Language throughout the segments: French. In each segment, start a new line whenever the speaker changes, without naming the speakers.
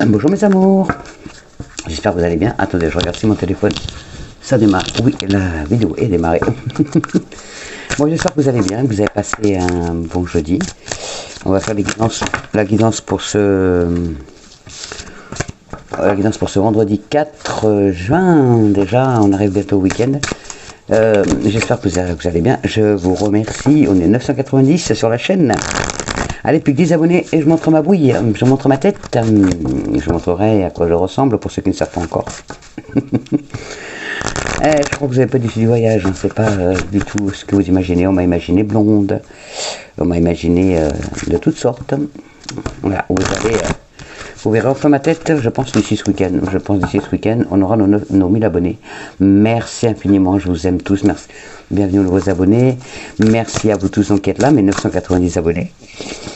Bonjour mes amours, j'espère que vous allez bien. Attendez, je regarde si mon téléphone, ça démarre. Oui, la vidéo est démarrée. Bon, j'espère que vous allez bien, que vous avez passé un bon jeudi. On va faire la guidance pour ce vendredi 4 juin. Déjà, on arrive bientôt au week-end. J'espère que vous allez bien. Je vous remercie. On est 990 sur la chaîne. Allez, plus que 10 abonnés et je montre ma bouille, je montre ma tête, je montrerai à quoi je ressemble pour ceux qui ne savent pas encore. Je crois que vous avez pas du voyage, hein. C'est pas du tout ce que vous imaginez. On m'a imaginé blonde, on m'a imaginé de toutes sortes. Voilà, vous verrez enfin ma tête, je pense d'ici ce week-end. On aura nos 1000 abonnés. Merci infiniment, je vous aime tous. Merci. Bienvenue aux nouveaux abonnés. Merci à vous tous qui êtes là, mes 990 abonnés.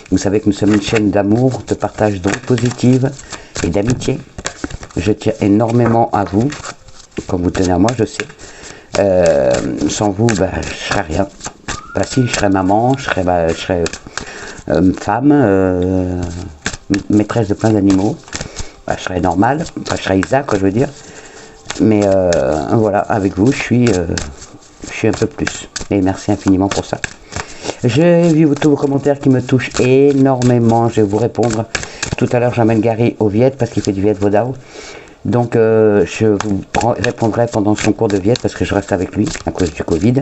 Vous savez que nous sommes une chaîne d'amour, de partage d'ondes positives et d'amitié. Je tiens énormément à vous, comme vous tenez à moi, je sais. Sans vous, je ne serais rien. Bah si, je serais maman, je serais femme, maîtresse de plein d'animaux. Je serais normal, je serais Isaac, quoi, je veux dire. Mais voilà, avec vous, je suis un peu plus. Et merci infiniment pour ça. J'ai vu tous vos commentaires qui me touchent énormément. Je vais vous répondre. Tout à l'heure, j'emmène Gary au Viet parce qu'il fait du Viet Vodao. Donc, je vous répondrai pendant son cours de Viet parce que je reste avec lui à cause du Covid.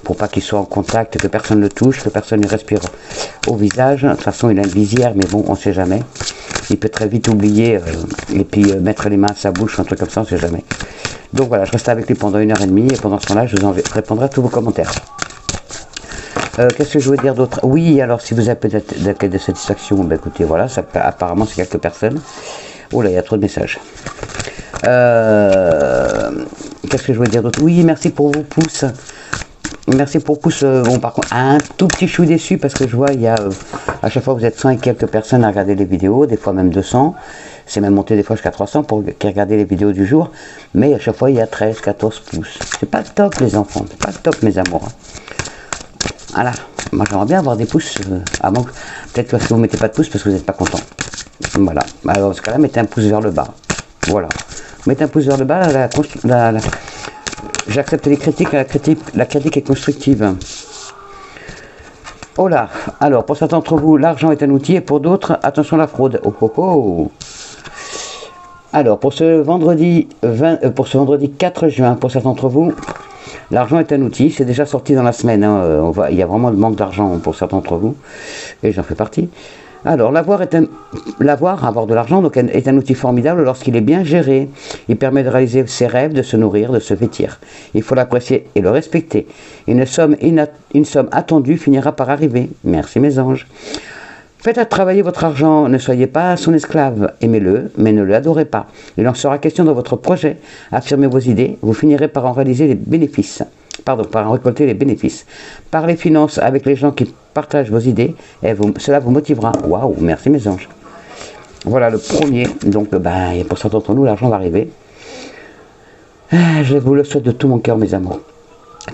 Pour pas qu'il soit en contact, que personne ne le touche, que personne ne respire au visage. De toute façon, il a une visière, mais bon, on ne sait jamais. Il peut très vite oublier et puis mettre les mains à sa bouche, un truc comme ça, on ne sait jamais. Donc voilà, je reste avec lui pendant 1h30 et pendant ce temps-là, je vous répondrai à tous vos commentaires. Qu'est-ce que je voulais dire d'autre? Oui, alors si vous avez peut-être de satisfaction, ben écoutez, voilà, ça, apparemment c'est quelques personnes. Oh là, il y a trop de messages. Qu'est-ce que je voulais dire d'autre? Oui, merci pour vos pouces. Merci pour pouces. Bon, par contre, un tout petit chou déçu parce que je vois, il y a à chaque fois vous êtes 100 et quelques personnes à regarder les vidéos, des fois même 200. C'est même monté des fois jusqu'à 300 pour qui regarder les vidéos du jour. Mais à chaque fois, il y a 13, 14 pouces. C'est pas top, les enfants. C'est pas top, mes amours. Voilà, moi j'aimerais bien avoir des pouces, avant que peut-être que vous ne mettez pas de pouces parce que vous n'êtes pas content. Voilà, alors dans ce cas-là, mettez un pouce vers le bas. Voilà, mettez un pouce vers le bas, j'accepte les critiques, la critique est constructive. Oh là, alors pour certains d'entre vous, l'argent est un outil et pour d'autres, attention à la fraude. Oh oh oh. Alors pour ce vendredi 4 juin, pour certains d'entre vous, l'argent est un outil, c'est déjà sorti dans la semaine, hein. Il y a vraiment le manque d'argent pour certains d'entre vous, et j'en fais partie. Alors, avoir de l'argent, donc, est un outil formidable lorsqu'il est bien géré. Il permet de réaliser ses rêves, de se nourrir, de se vêtir. Il faut l'apprécier et le respecter. Une somme attendue finira par arriver. Merci mes anges. Faites travailler votre argent, ne soyez pas son esclave, aimez-le, mais ne l'adorez pas. Il en sera question dans votre projet. Affirmez vos idées, vous finirez par en réaliser les bénéfices. Par en récolter les bénéfices. Par les finances avec les gens qui partagent vos idées, et cela vous motivera. Waouh, merci mes anges. Voilà le premier. Donc, pour certains d'entre nous, l'argent va arriver. Je vous le souhaite de tout mon cœur, mes amours.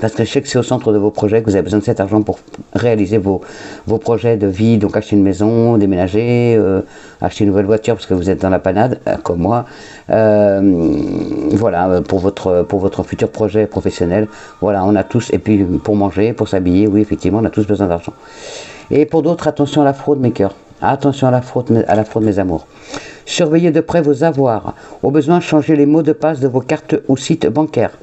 Parce que je sais que c'est au centre de vos projets que vous avez besoin de cet argent pour réaliser vos projets de vie, donc acheter une maison, déménager, acheter une nouvelle voiture parce que vous êtes dans la panade, comme moi. Voilà, pour votre futur projet professionnel. Voilà, on a tous, et puis pour manger, pour s'habiller, oui, effectivement, on a tous besoin d'argent. Et pour d'autres, attention à la fraude, mes cœurs. Attention à la fraude, mes amours. Surveillez de près vos avoirs. Au besoin, changez les mots de passe de vos cartes ou sites bancaires.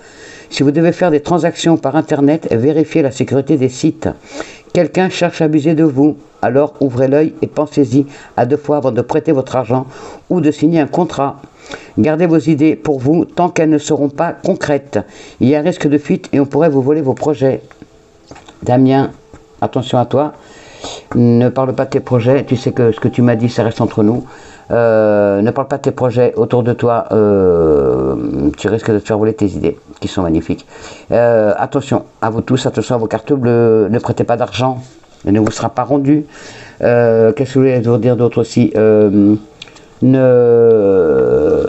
Si vous devez faire des transactions par Internet, vérifiez la sécurité des sites. Quelqu'un cherche à abuser de vous, alors ouvrez l'œil et pensez-y à 2 fois avant de prêter votre argent ou de signer un contrat. Gardez vos idées pour vous tant qu'elles ne seront pas concrètes. Il y a un risque de fuite et on pourrait vous voler vos projets. Damien, attention à toi. Ne parle pas de tes projets. Tu sais que ce que tu m'as dit, ça reste entre nous. Ne parle pas de tes projets autour de toi, tu risques de te faire voler tes idées qui sont magnifiques. Attention à vous tous, attention à vos cartes bleues, ne prêtez pas d'argent, il ne vous sera pas rendu. Qu'est-ce que je voulais vous dire d'autre aussi?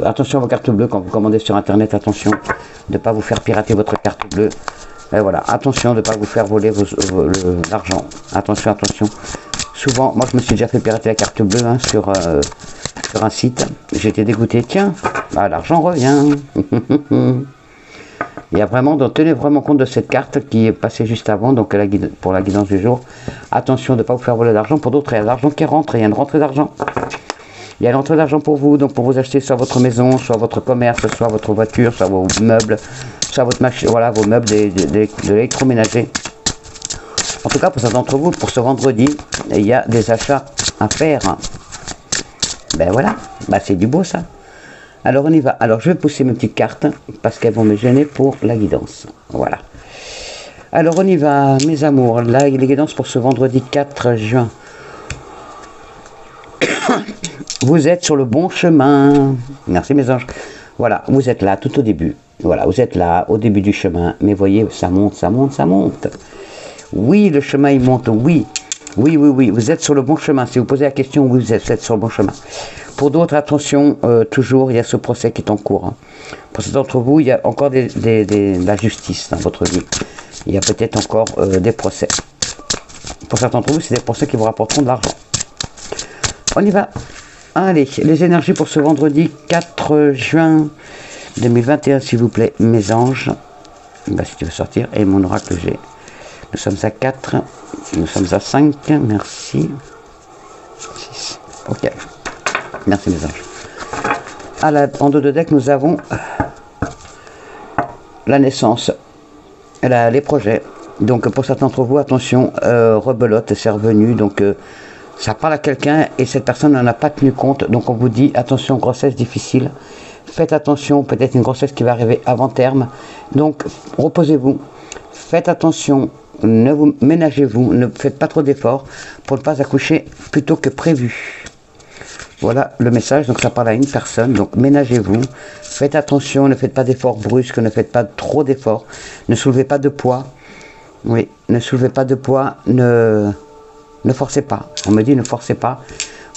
Attention à vos cartes bleues quand vous commandez sur internet, attention de ne pas vous faire pirater votre carte bleue. Et voilà, attention de ne pas vous faire voler l'argent. Attention, attention. Souvent, moi je me suis déjà fait pirater la carte bleue sur un site. J'étais dégoûté. Tiens, bah, l'argent revient. Il y a vraiment, donc tenez vraiment compte de cette carte qui est passée juste avant, donc pour la guidance du jour. Attention de ne pas vous faire voler d'argent. Pour d'autres, il y a de l'argent qui rentre, il y a une rentrée d'argent. Il y a une rentrée d'argent pour vous, donc pour vous acheter soit votre maison, soit votre commerce, soit votre voiture, soit vos meubles, soit votre machine, voilà, vos meubles de l'électroménager. En tout cas, pour certains d'entre vous, pour ce vendredi, il y a des achats à faire. Ben voilà, ben c'est du beau ça. Alors on y va. Alors je vais pousser mes petites cartes parce qu'elles vont me gêner pour la guidance. Voilà. Alors on y va, mes amours. Là, les guidances pour ce vendredi 4 juin. Vous êtes sur le bon chemin. Merci mes anges. Voilà, vous êtes là tout au début. Voilà, vous êtes là au début du chemin. Mais voyez, ça monte, ça monte, ça monte. Oui, le chemin il monte, oui. Oui, oui, oui, vous êtes sur le bon chemin. Si vous posez la question, oui, vous êtes sur le bon chemin. Pour d'autres, attention, toujours, il y a ce procès qui est en cours. Hein. Pour certains d'entre vous, il y a encore de la justice dans votre vie. Il y a peut-être encore des procès. Pour certains d'entre vous, c'est des procès qui vous rapporteront de l'argent. On y va. Allez, les énergies pour ce vendredi 4 juin 2021, s'il vous plaît, mes anges. Bah, si tu veux sortir, et mon oracle G. Nous sommes à 4, nous sommes à 5, merci. 6, ok. Merci mes anges. En dos de deck, nous avons la naissance, les projets. Donc pour certains d'entre vous, attention, rebelote, c'est revenu. Donc ça parle à quelqu'un et cette personne n'en a pas tenu compte. Donc on vous dit, attention, grossesse difficile. Faites attention, peut-être une grossesse qui va arriver avant terme. Donc reposez-vous, faites attention, ménagez-vous, ne faites pas trop d'efforts pour ne pas accoucher plus tôt que prévu. Voilà le message, donc ça parle à une personne, donc ménagez-vous, faites attention, ne faites pas d'efforts brusques, ne faites pas trop d'efforts, ne soulevez pas de poids, oui, ne soulevez pas de poids, ne forcez pas, on me dit ne forcez pas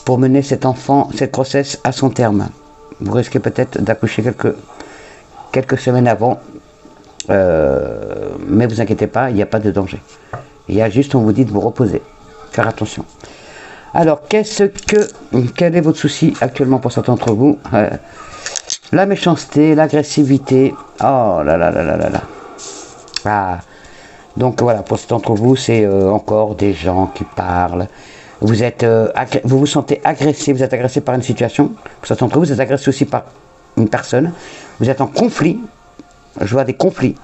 pour mener cet enfant, cette grossesse à son terme. Vous risquez peut-être d'accoucher quelques semaines avant, mais vous inquiétez pas, il n'y a pas de danger. Il y a juste, on vous dit de vous reposer, faire attention. Alors, quel est votre souci actuellement pour certains d'entre vous? La méchanceté, l'agressivité. Oh là là là là là là. Ah. Donc voilà, pour certains d'entre vous, c'est encore des gens qui parlent. Vous vous sentez agressé, vous êtes agressé par une situation. Pour certains d'entre vous, vous êtes agressé aussi par une personne. Vous êtes en conflit. Je vois des conflits.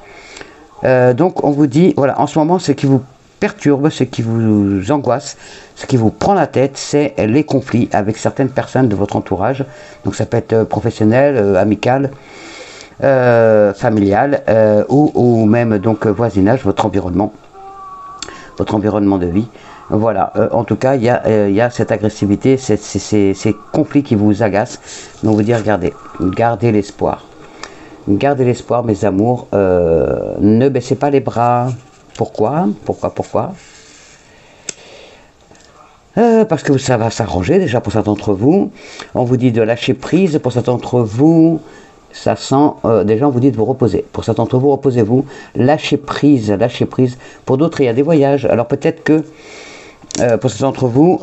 Donc on vous dit, voilà, en ce moment, ce qui vous perturbe, ce qui vous angoisse, ce qui vous prend la tête, c'est les conflits avec certaines personnes de votre entourage. Donc ça peut être professionnel, amical, familial, ou même donc voisinage, votre environnement de vie. Voilà, en tout cas, il y a cette agressivité, ces conflits qui vous agacent. Donc vous dire, gardez l'espoir. Gardez l'espoir, mes amours. Ne baissez pas les bras. Pourquoi? Parce que ça va s'arranger déjà pour certains d'entre vous. On vous dit de lâcher prise. Pour certains d'entre vous, ça sent... déjà, on vous dit de vous reposer. Pour certains d'entre vous, reposez-vous. Lâchez prise, lâchez prise. Pour d'autres, il y a des voyages. Alors peut-être que, pour certains d'entre vous,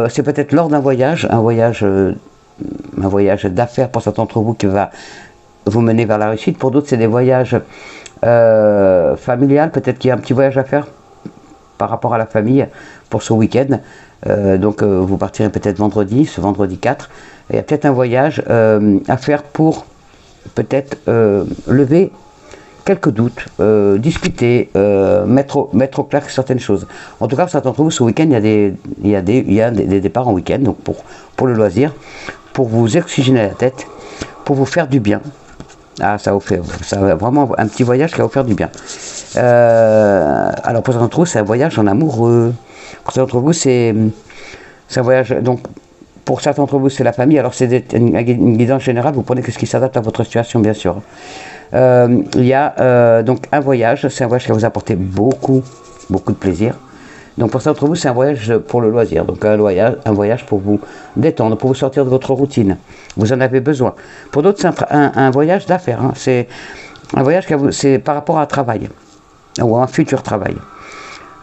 c'est peut-être lors d'un voyage, un voyage d'affaires pour certains d'entre vous qui va vous mener vers la réussite. Pour d'autres, c'est des voyages familial, peut-être qu'il y a un petit voyage à faire par rapport à la famille pour ce week-end. Donc vous partirez peut-être ce vendredi 4. Il y a peut-être un voyage à faire pour peut-être lever quelques doutes, discuter, mettre au clair certaines choses. En tout cas, pour certains d'entre vous, ce week-end, il y a des départs en week-end, donc pour le loisir, pour vous oxygéner la tête, pour vous faire du bien. Ah, ça va vraiment un petit voyage qui va vous faire du bien. Alors pour certains d'entre vous, c'est un voyage en amoureux. Pour certains d'entre vous, c'est un voyage. Donc pour certains d'entre vous, c'est la famille. Alors c'est une guidance générale. Vous prenez ce qui s'adapte à votre situation, bien sûr. Il y a donc un voyage. C'est un voyage qui va vous apporter beaucoup de plaisir. Donc pour certains d'entre vous, c'est un voyage pour le loisir. Donc un voyage pour vous détendre, pour vous sortir de votre routine. Vous en avez besoin. Pour d'autres, c'est un voyage d'affaires. Hein. C'est un voyage c'est par rapport à un travail ou à un futur travail.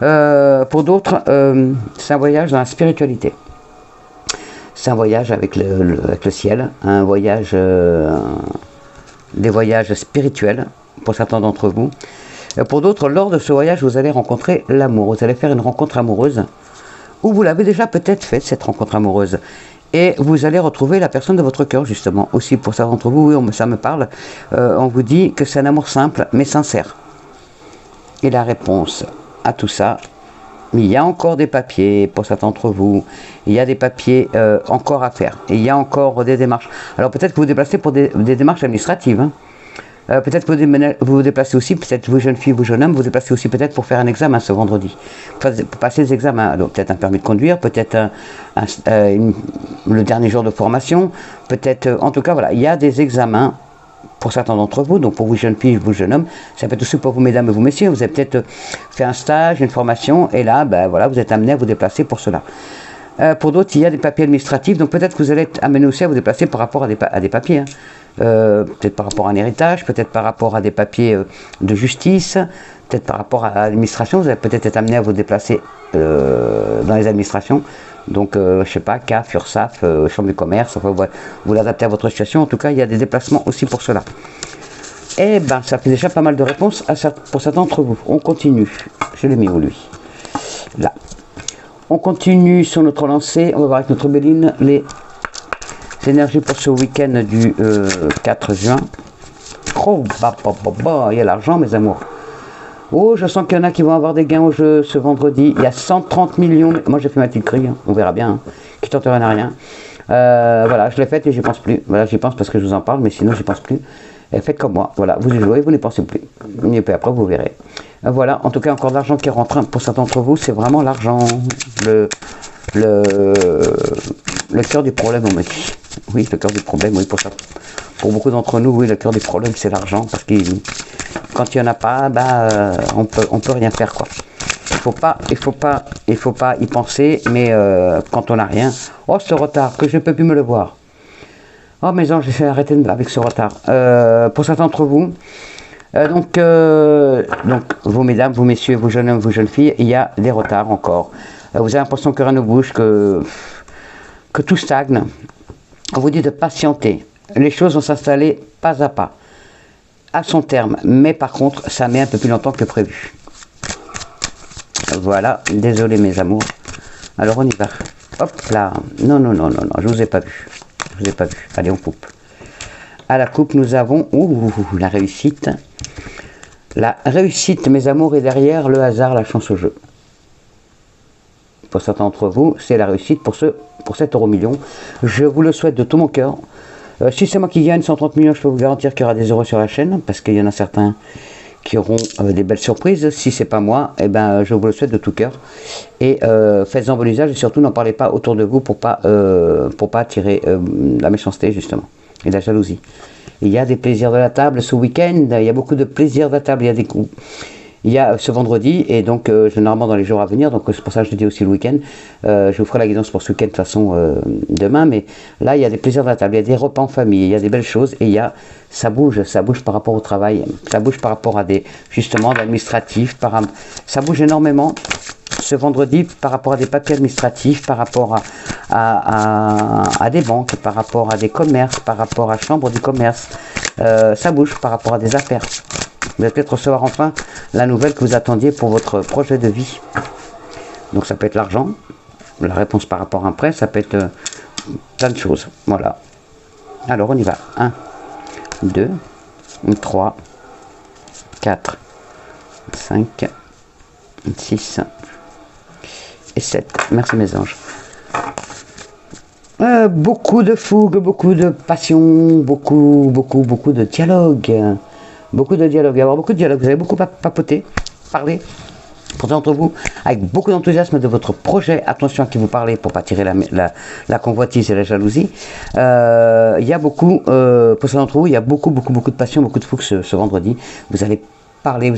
Pour d'autres, c'est un voyage dans la spiritualité. C'est un voyage avec avec le ciel, un voyage, des voyages spirituels pour certains d'entre vous. Pour d'autres, lors de ce voyage, vous allez rencontrer l'amour. Vous allez faire une rencontre amoureuse, ou vous l'avez déjà peut-être fait, cette rencontre amoureuse. Et vous allez retrouver la personne de votre cœur, justement. Aussi, pour certains d'entre vous, oui, ça me parle. On vous dit que c'est un amour simple, mais sincère. Et la réponse à tout ça, il y a encore des papiers pour certains d'entre vous. Il y a des papiers encore à faire. Et il y a encore des démarches. Alors peut-être que vous vous déplacez pour des démarches administratives, hein. Peut-être que vous vous déplacez aussi, peut-être vous jeune fille, vous jeune homme, vous vous déplacez aussi peut-être pour faire un examen ce vendredi. Pour passer des examens, alors peut-être un permis de conduire, peut-être le dernier jour de formation, peut-être, en tout cas voilà, il y a des examens pour certains d'entre vous, donc pour vous jeune filles, vous jeune homme, ça peut être aussi pour vous mesdames et vous messieurs, vous avez peut-être fait un stage, une formation, et là, ben voilà, vous êtes amené à vous déplacer pour cela. Pour d'autres, il y a des papiers administratifs, donc peut-être que vous allez être amené aussi à vous déplacer par rapport à des papiers, hein. Peut-être par rapport à un héritage, peut-être par rapport à des papiers de justice, peut-être par rapport à l'administration, vous allez peut-être être amené à vous déplacer dans les administrations, donc je sais pas, CAF, URSSAF, Chambre du commerce, enfin, vous l'adaptez à votre situation, en tout cas il y a des déplacements aussi pour cela. Eh ben ça fait déjà pas mal de réponses pour certains d'entre vous. On continue, je l'ai mis où lui? Là. On continue sur notre lancée, on va voir avec notre Béline les énergies pour ce week-end du 4 juin. Oh, il y a l'argent, mes amours. Oh, je sens qu'il y en a qui vont avoir des gains au jeu ce vendredi. Il y a 130 millions. Moi, j'ai fait ma petite grille, hein. On verra bien. Hein. Qui tente rien à rien. Voilà, je l'ai faite et j'y pense plus. Voilà, j'y pense parce que je vous en parle, mais sinon, j'y pense plus. Et faites comme moi. Voilà, vous y jouez, vous n'y pensez plus. Et puis après, vous verrez. Voilà, en tout cas, encore de l'argent qui rentre. Pour certains d'entre vous, c'est vraiment l'argent. Le cœur du problème, on me dit. Oui, le cœur du problème, oui, pour beaucoup d'entre nous, oui, le cœur du problème, c'est l'argent, parce que quand il n'y en a pas, bah, on peut rien faire, quoi. Il faut pas y penser, mais quand on n'a rien, oh, ce retard, que je ne peux plus me le voir. Oh, mes anges, j'essaie d'arrêter avec ce retard. Pour certains d'entre vous, donc, vous, mesdames, vous, messieurs, vous, jeunes hommes, vous, jeunes filles, il y a des retards encore. Vous avez l'impression que rien ne bouge, que tout stagne. On vous dit de patienter. Les choses vont s'installer pas à pas, à son terme. Mais par contre, ça met un peu plus longtemps que prévu. Voilà. Désolé, mes amours. Alors, on y va. Hop là. Non, je vous ai pas vu. Je vous ai pas vu. Allez, on coupe. À la coupe, nous avons la réussite. La réussite, mes amours, est derrière le hasard, la chance au jeu. Pour certains d'entre vous, c'est la réussite pour 7 € millions. Je vous le souhaite de tout mon cœur. Si c'est moi qui gagne 130 millions, je peux vous garantir qu'il y aura des euros sur la chaîne, parce qu'il y en a certains qui auront des belles surprises. Si c'est pas moi, eh ben, je vous le souhaite de tout cœur. Et faites-en bon usage, et surtout n'en parlez pas autour de vous pour pas attirer la méchanceté, justement, et la jalousie. Il y a des plaisirs de la table ce week-end, il y a beaucoup de plaisirs de la table, il y a des coups. Il y a ce vendredi, et donc généralement dans les jours à venir, donc c'est pour ça que je dis aussi le week-end, je vous ferai la guidance pour ce week-end de toute façon demain, mais là il y a des plaisirs de la table, il y a des repas en famille, il y a des belles choses, et ça bouge par rapport au travail, ça bouge par rapport à justement l'administratif, ça bouge énormément ce vendredi par rapport à des papiers administratifs, par rapport à des banques, par rapport à des commerces, par rapport à chambre du commerce, ça bouge par rapport à des affaires. Vous allez peut-être recevoir enfin la nouvelle que vous attendiez pour votre projet de vie. Donc ça peut être l'argent, la réponse par rapport à un prêt, ça peut être plein de choses. Voilà. Alors on y va. 1, 2, 3, 4, 5, 6 et 7. Merci mes anges. Beaucoup de fougue, beaucoup de passion, beaucoup de dialogue. Beaucoup de dialogue, il va y avoir beaucoup de dialogue, vous allez beaucoup papoter, parler, pour d'entre vous, avec beaucoup d'enthousiasme de votre projet, attention à qui vous parlez pour ne pas tirer la convoitise et la jalousie. Il y a beaucoup, pour certains d'entre vous, il y a beaucoup de passion, beaucoup de fougue ce vendredi. Vous allez parler,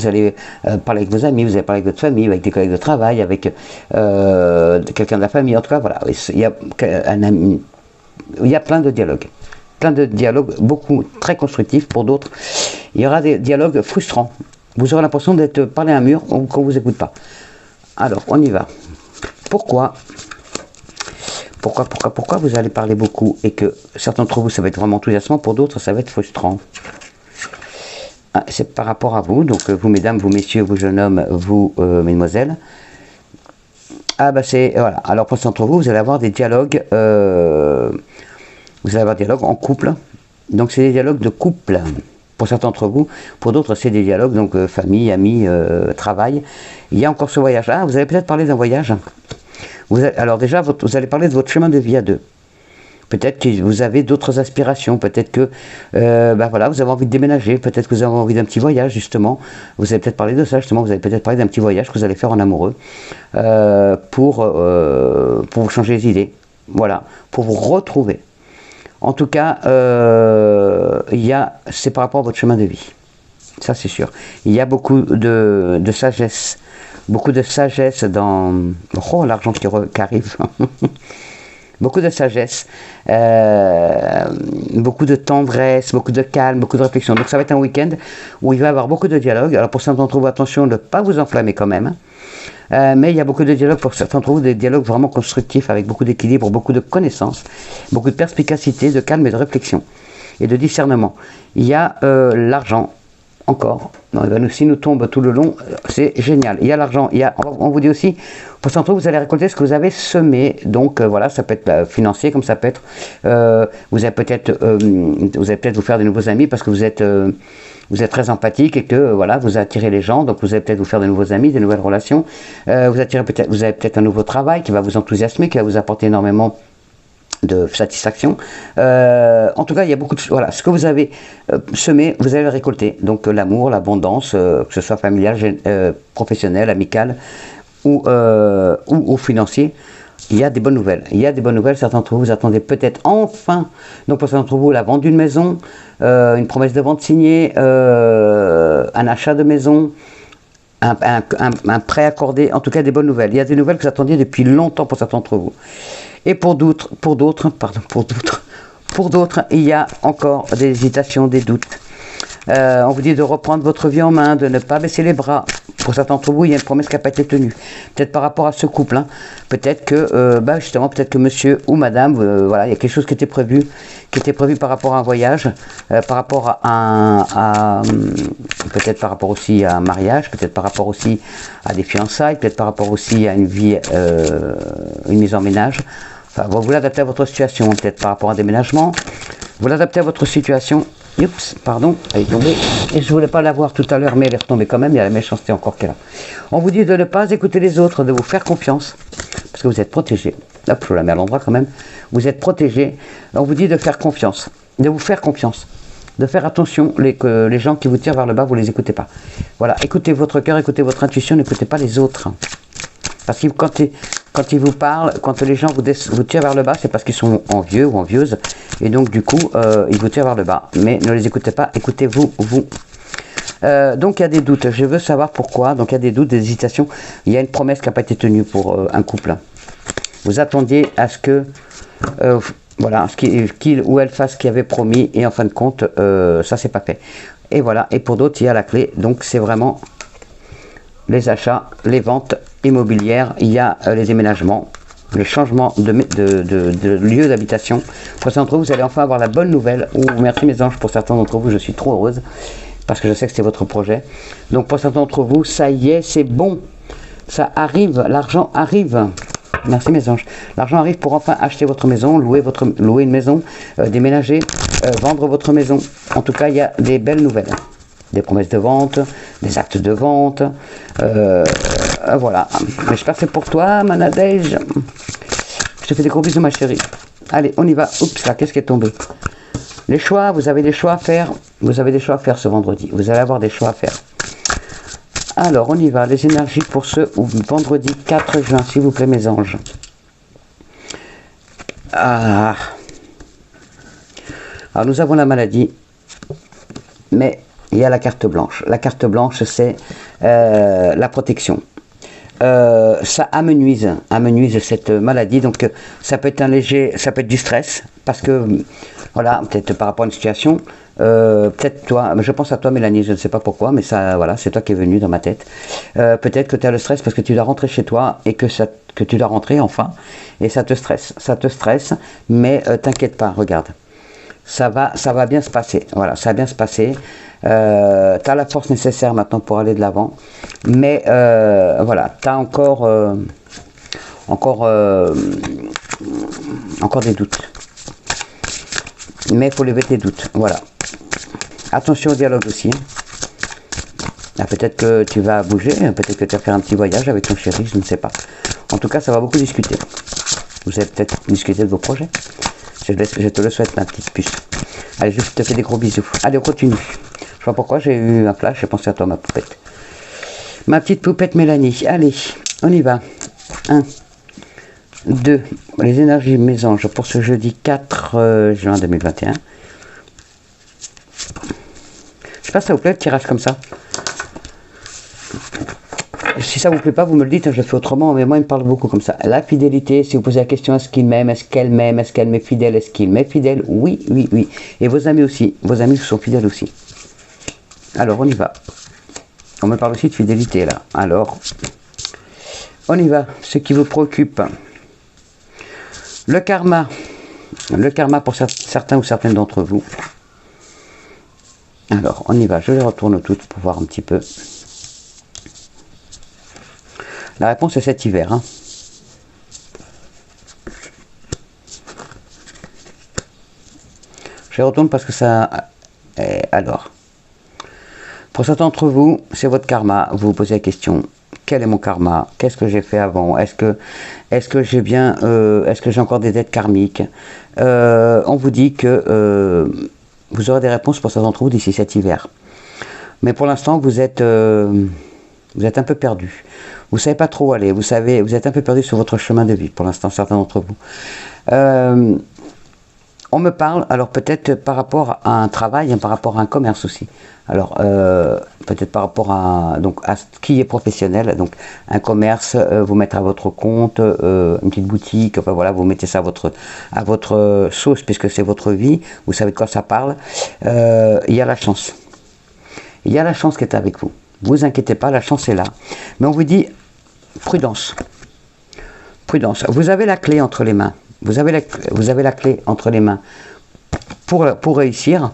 parler avec vos amis, vous allez parler avec votre famille, avec des collègues de travail, avec quelqu'un de la famille, en tout cas, voilà, il y a plein de dialogues. Plein de dialogues, beaucoup très constructifs. Pour d'autres, il y aura des dialogues frustrants. Vous aurez l'impression d'être parlé à un mur qu'on ne vous écoute pas. Alors, on y va. Pourquoi Pourquoi vous allez parler beaucoup et que certains d'entre vous, ça va être vraiment enthousiasmant, pour d'autres, ça va être frustrant. Ah, c'est par rapport à vous, donc vous mesdames, vous messieurs, vous jeunes hommes, vous mesdemoiselles. Ah bah c'est, voilà, alors pour certains d'entre vous, vous allez avoir des dialogues, en couple, donc c'est des dialogues de couple, pour certains d'entre vous, pour d'autres c'est des dialogues, donc famille, amis, travail. Il y a encore ce voyage, ah vous allez peut-être parler d'un voyage, alors déjà vous allez parler de votre chemin de vie à deux. Peut-être que vous avez d'autres aspirations, peut-être que voilà, vous avez envie de déménager, peut-être que vous avez envie d'un petit voyage justement, vous allez peut-être parler de ça justement, vous allez peut-être parler d'un petit voyage que vous allez faire en amoureux pour vous changer les idées, voilà, pour vous retrouver. En tout cas, c'est par rapport à votre chemin de vie, ça c'est sûr. Il y a beaucoup de sagesse, dans... Oh, l'argent qui arrive. Beaucoup de sagesse, beaucoup de tendresse, beaucoup de calme, beaucoup de réflexion. Donc ça va être un week-end où il va y avoir beaucoup de dialogues. Alors pour certains d'entre vous, attention de ne pas vous enflammer quand même. Mais il y a beaucoup de dialogues pour certains d'entre vous, des dialogues vraiment constructifs avec beaucoup d'équilibre, beaucoup de connaissances, beaucoup de perspicacité, de calme et de réflexion et de discernement. Il y a l'argent. Encore, si nous tombe tout le long, c'est génial. Il y a l'argent, on vous dit aussi, pour certains, vous allez récolter ce que vous avez semé. Donc voilà, ça peut être financier, comme ça peut être, vous allez peut-être vous faire de nouveaux amis parce que vous êtes très empathique et que voilà, vous attirez les gens. Donc vous allez peut-être vous faire de nouveaux amis, de nouvelles relations. Vous avez peut-être un nouveau travail qui va vous enthousiasmer, qui va vous apporter énormément de satisfaction. En tout cas, il y a beaucoup de... Voilà, ce que vous avez semé, vous allez le récolter. Donc l'amour, l'abondance, que ce soit familial, professionnel, amical ou financier. Il y a des bonnes nouvelles. Il y a des bonnes nouvelles. Certains d'entre vous attendez peut-être enfin, donc pour certains d'entre vous, la vente d'une maison, une promesse de vente signée, un achat de maison, un prêt accordé. En tout cas, des bonnes nouvelles. Il y a des nouvelles que vous attendiez depuis longtemps pour certains d'entre vous. Et pour d'autres, il y a encore des hésitations, des doutes. On vous dit de reprendre votre vie en main, de ne pas baisser les bras. Pour certains d'entre vous, il y a une promesse qui n'a pas été tenue. Peut-être par rapport à ce couple. Hein. Peut-être que, peut-être que monsieur ou madame, voilà, il y a quelque chose qui était prévu par rapport à un voyage, par rapport peut-être par rapport aussi à un mariage, peut-être par rapport aussi à des fiançailles, peut-être par rapport aussi à une vie, une mise en ménage. Enfin, vous l'adaptez à votre situation, peut-être par rapport à un déménagement. Vous l'adaptez à votre situation. Oups, pardon, elle est tombée. Et je ne voulais pas la voir tout à l'heure, mais elle est retombée quand même. Il y a la méchanceté encore qu'elle a. On vous dit de ne pas écouter les autres, de vous faire confiance. Parce que vous êtes protégé. Hop, je la mets à l'endroit quand même. Vous êtes protégé. On vous dit de faire confiance. De vous faire confiance. De faire attention que les gens qui vous tirent vers le bas, vous ne les écoutez pas. Voilà, écoutez votre cœur, écoutez votre intuition, n'écoutez pas les autres. Parce que quand ils vous parlent, quand les gens vous tirent vers le bas, c'est parce qu'ils sont envieux ou envieuses. Et donc, du coup, ils vous tirent vers le bas. Mais ne les écoutez pas, écoutez-vous, vous. Donc, il y a des doutes. Je veux savoir pourquoi. Donc, il y a des doutes, des hésitations. Il y a une promesse qui n'a pas été tenue pour un couple. Vous attendiez à ce que... voilà, qu'il ou elle fasse ce qu'il avait promis. Et en fin de compte, ça, c'est pas fait. Et voilà. Et pour d'autres, il y a la clé. Donc, c'est vraiment les achats, les ventes immobilières, il y a les déménagements, les changements de lieu d'habitation. Pour certains d'entre vous, vous allez enfin avoir la bonne nouvelle. Merci mes anges, pour certains d'entre vous, je suis trop heureuse, parce que je sais que c'est votre projet. Donc pour certains d'entre vous, ça y est, c'est bon, ça arrive, l'argent arrive. Merci mes anges. L'argent arrive pour enfin acheter votre maison, louer une maison, déménager, vendre votre maison. En tout cas, il y a des belles nouvelles. Des promesses de vente, des actes de vente, voilà. J'espère que c'est pour toi, ma Nadège. Je te fais des gros bisous, ma chérie. Allez, on y va. Oups, là, qu'est-ce qui est tombé? Les choix, vous avez des choix à faire. Vous avez des choix à faire ce vendredi. Vous allez avoir des choix à faire. Alors, on y va. Les énergies pour ce vendredi 4 juin, s'il vous plaît, mes anges. Ah. Alors, nous avons la maladie, mais... il y a la carte blanche. La carte blanche, c'est la protection. ça amenuise cette maladie. Donc ça peut être ça peut être du stress, parce que, voilà, peut-être par rapport à une situation, peut-être toi, je pense à toi Mélanie, je ne sais pas pourquoi, mais ça, voilà, c'est toi qui es venu dans ma tête. Peut-être que tu as le stress parce que tu dois rentrer chez toi et que tu dois rentrer enfin, et ça te stresse, mais t'inquiète pas, regarde. Ça va bien se passer, voilà, ça va bien se passer. Tu as la force nécessaire maintenant pour aller de l'avant, mais voilà, tu as encore des doutes, mais il faut lever tes doutes, voilà. Attention au dialogue aussi, hein. Peut-être que tu vas bouger, peut-être que tu vas faire un petit voyage avec ton chéri, je ne sais pas. En tout cas, ça va beaucoup discuter. Vous allez peut-être discuter de vos projets. Je te le souhaite, ma petite puce. Allez, je te fais des gros bisous. Allez, on continue. Je sais pas pourquoi, j'ai eu un flash, j'ai pensé à toi, ma poupette. Ma petite poupette Mélanie. Allez, on y va. 1, 2. Les énergies mésanges pour ce jeudi 4 juin 2021. Je sais pas si ça vous plaît, le tirage comme ça. Si ça vous plaît pas, vous me le dites, hein, je fais autrement, mais moi il me parle beaucoup comme ça. La fidélité, si vous posez la question, est-ce qu'il m'aime, est-ce qu'elle m'aime, est-ce qu'elle m'est fidèle, est-ce qu'il m'est fidèle? Oui, oui, oui. Et vos amis aussi, vos amis sont fidèles aussi. Alors, on y va. On me parle aussi de fidélité, là. Alors, on y va. Ce qui vous préoccupe. Le karma. Le karma pour certains ou certaines d'entre vous. Alors, on y va. Je les retourne toutes pour voir un petit peu. La réponse est cet hiver. Hein. Je les retourne parce que ça... Alors, pour certains d'entre vous, c'est votre karma. Vous vous posez la question, quel est mon karma? Qu'est-ce que j'ai fait avant? Est-ce que j'ai bien... est-ce que j'ai encore des dettes karmiques? On vous dit que vous aurez des réponses pour certains d'entre vous d'ici cet hiver. Mais pour l'instant, vous êtes un peu perdu. Vous ne savez pas trop où aller. Vous êtes un peu perdu sur votre chemin de vie, pour l'instant, certains d'entre vous. On me parle, alors peut-être par rapport à un travail, par rapport à un commerce aussi. Alors, peut-être par rapport à ce qui est professionnel. Donc, un commerce, vous mettre à votre compte, une petite boutique, enfin voilà, vous mettez ça à votre sauce, puisque c'est votre vie. Vous savez de quoi ça parle. Il y a la chance. Il y a la chance qui est avec vous. Vous inquiétez pas, la chance est là. Mais on vous dit, prudence. Prudence. Vous avez la clé entre les mains. Vous avez la clé entre les mains pour réussir.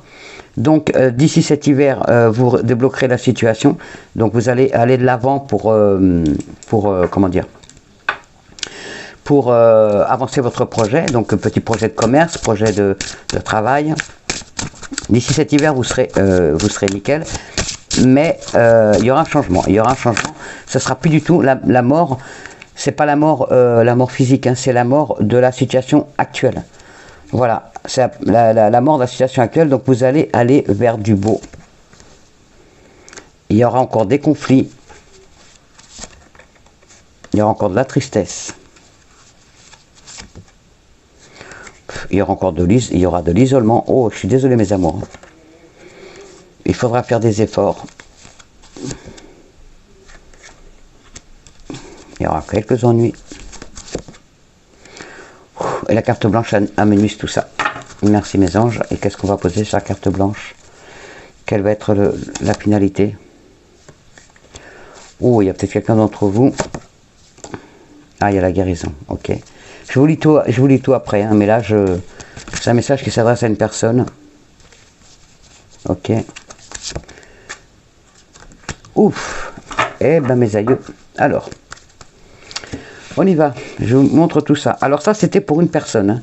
Donc, d'ici cet hiver, vous débloquerez la situation. Donc, vous allez aller de l'avant pour avancer votre projet. Donc, petit projet de commerce, projet de travail. D'ici cet hiver, vous serez nickel. Mais il y aura un changement. Ce sera plus du tout la mort. C'est pas la mort physique, hein, c'est la mort de la situation actuelle. Voilà, c'est la mort de la situation actuelle. Donc vous allez aller vers du beau. Il y aura encore des conflits. Il y aura encore de la tristesse. Il y aura encore de l'isolement. Oh, je suis désolé mes amours. Il faudra faire des efforts. Il y aura quelques ennuis. Et la carte blanche amenuise tout ça. Merci mes anges. Et qu'est-ce qu'on va poser sur la carte blanche? Quelle va être la finalité? Oh, il y a peut-être quelqu'un d'entre vous. Ah, il y a la guérison. Ok. Je vous lis tout après. Hein, mais là, c'est un message qui s'adresse à une personne. Ok. Ouf. Eh ben mes aïeux. Alors. On y va, je vous montre tout ça. Alors ça, c'était pour une personne. Hein.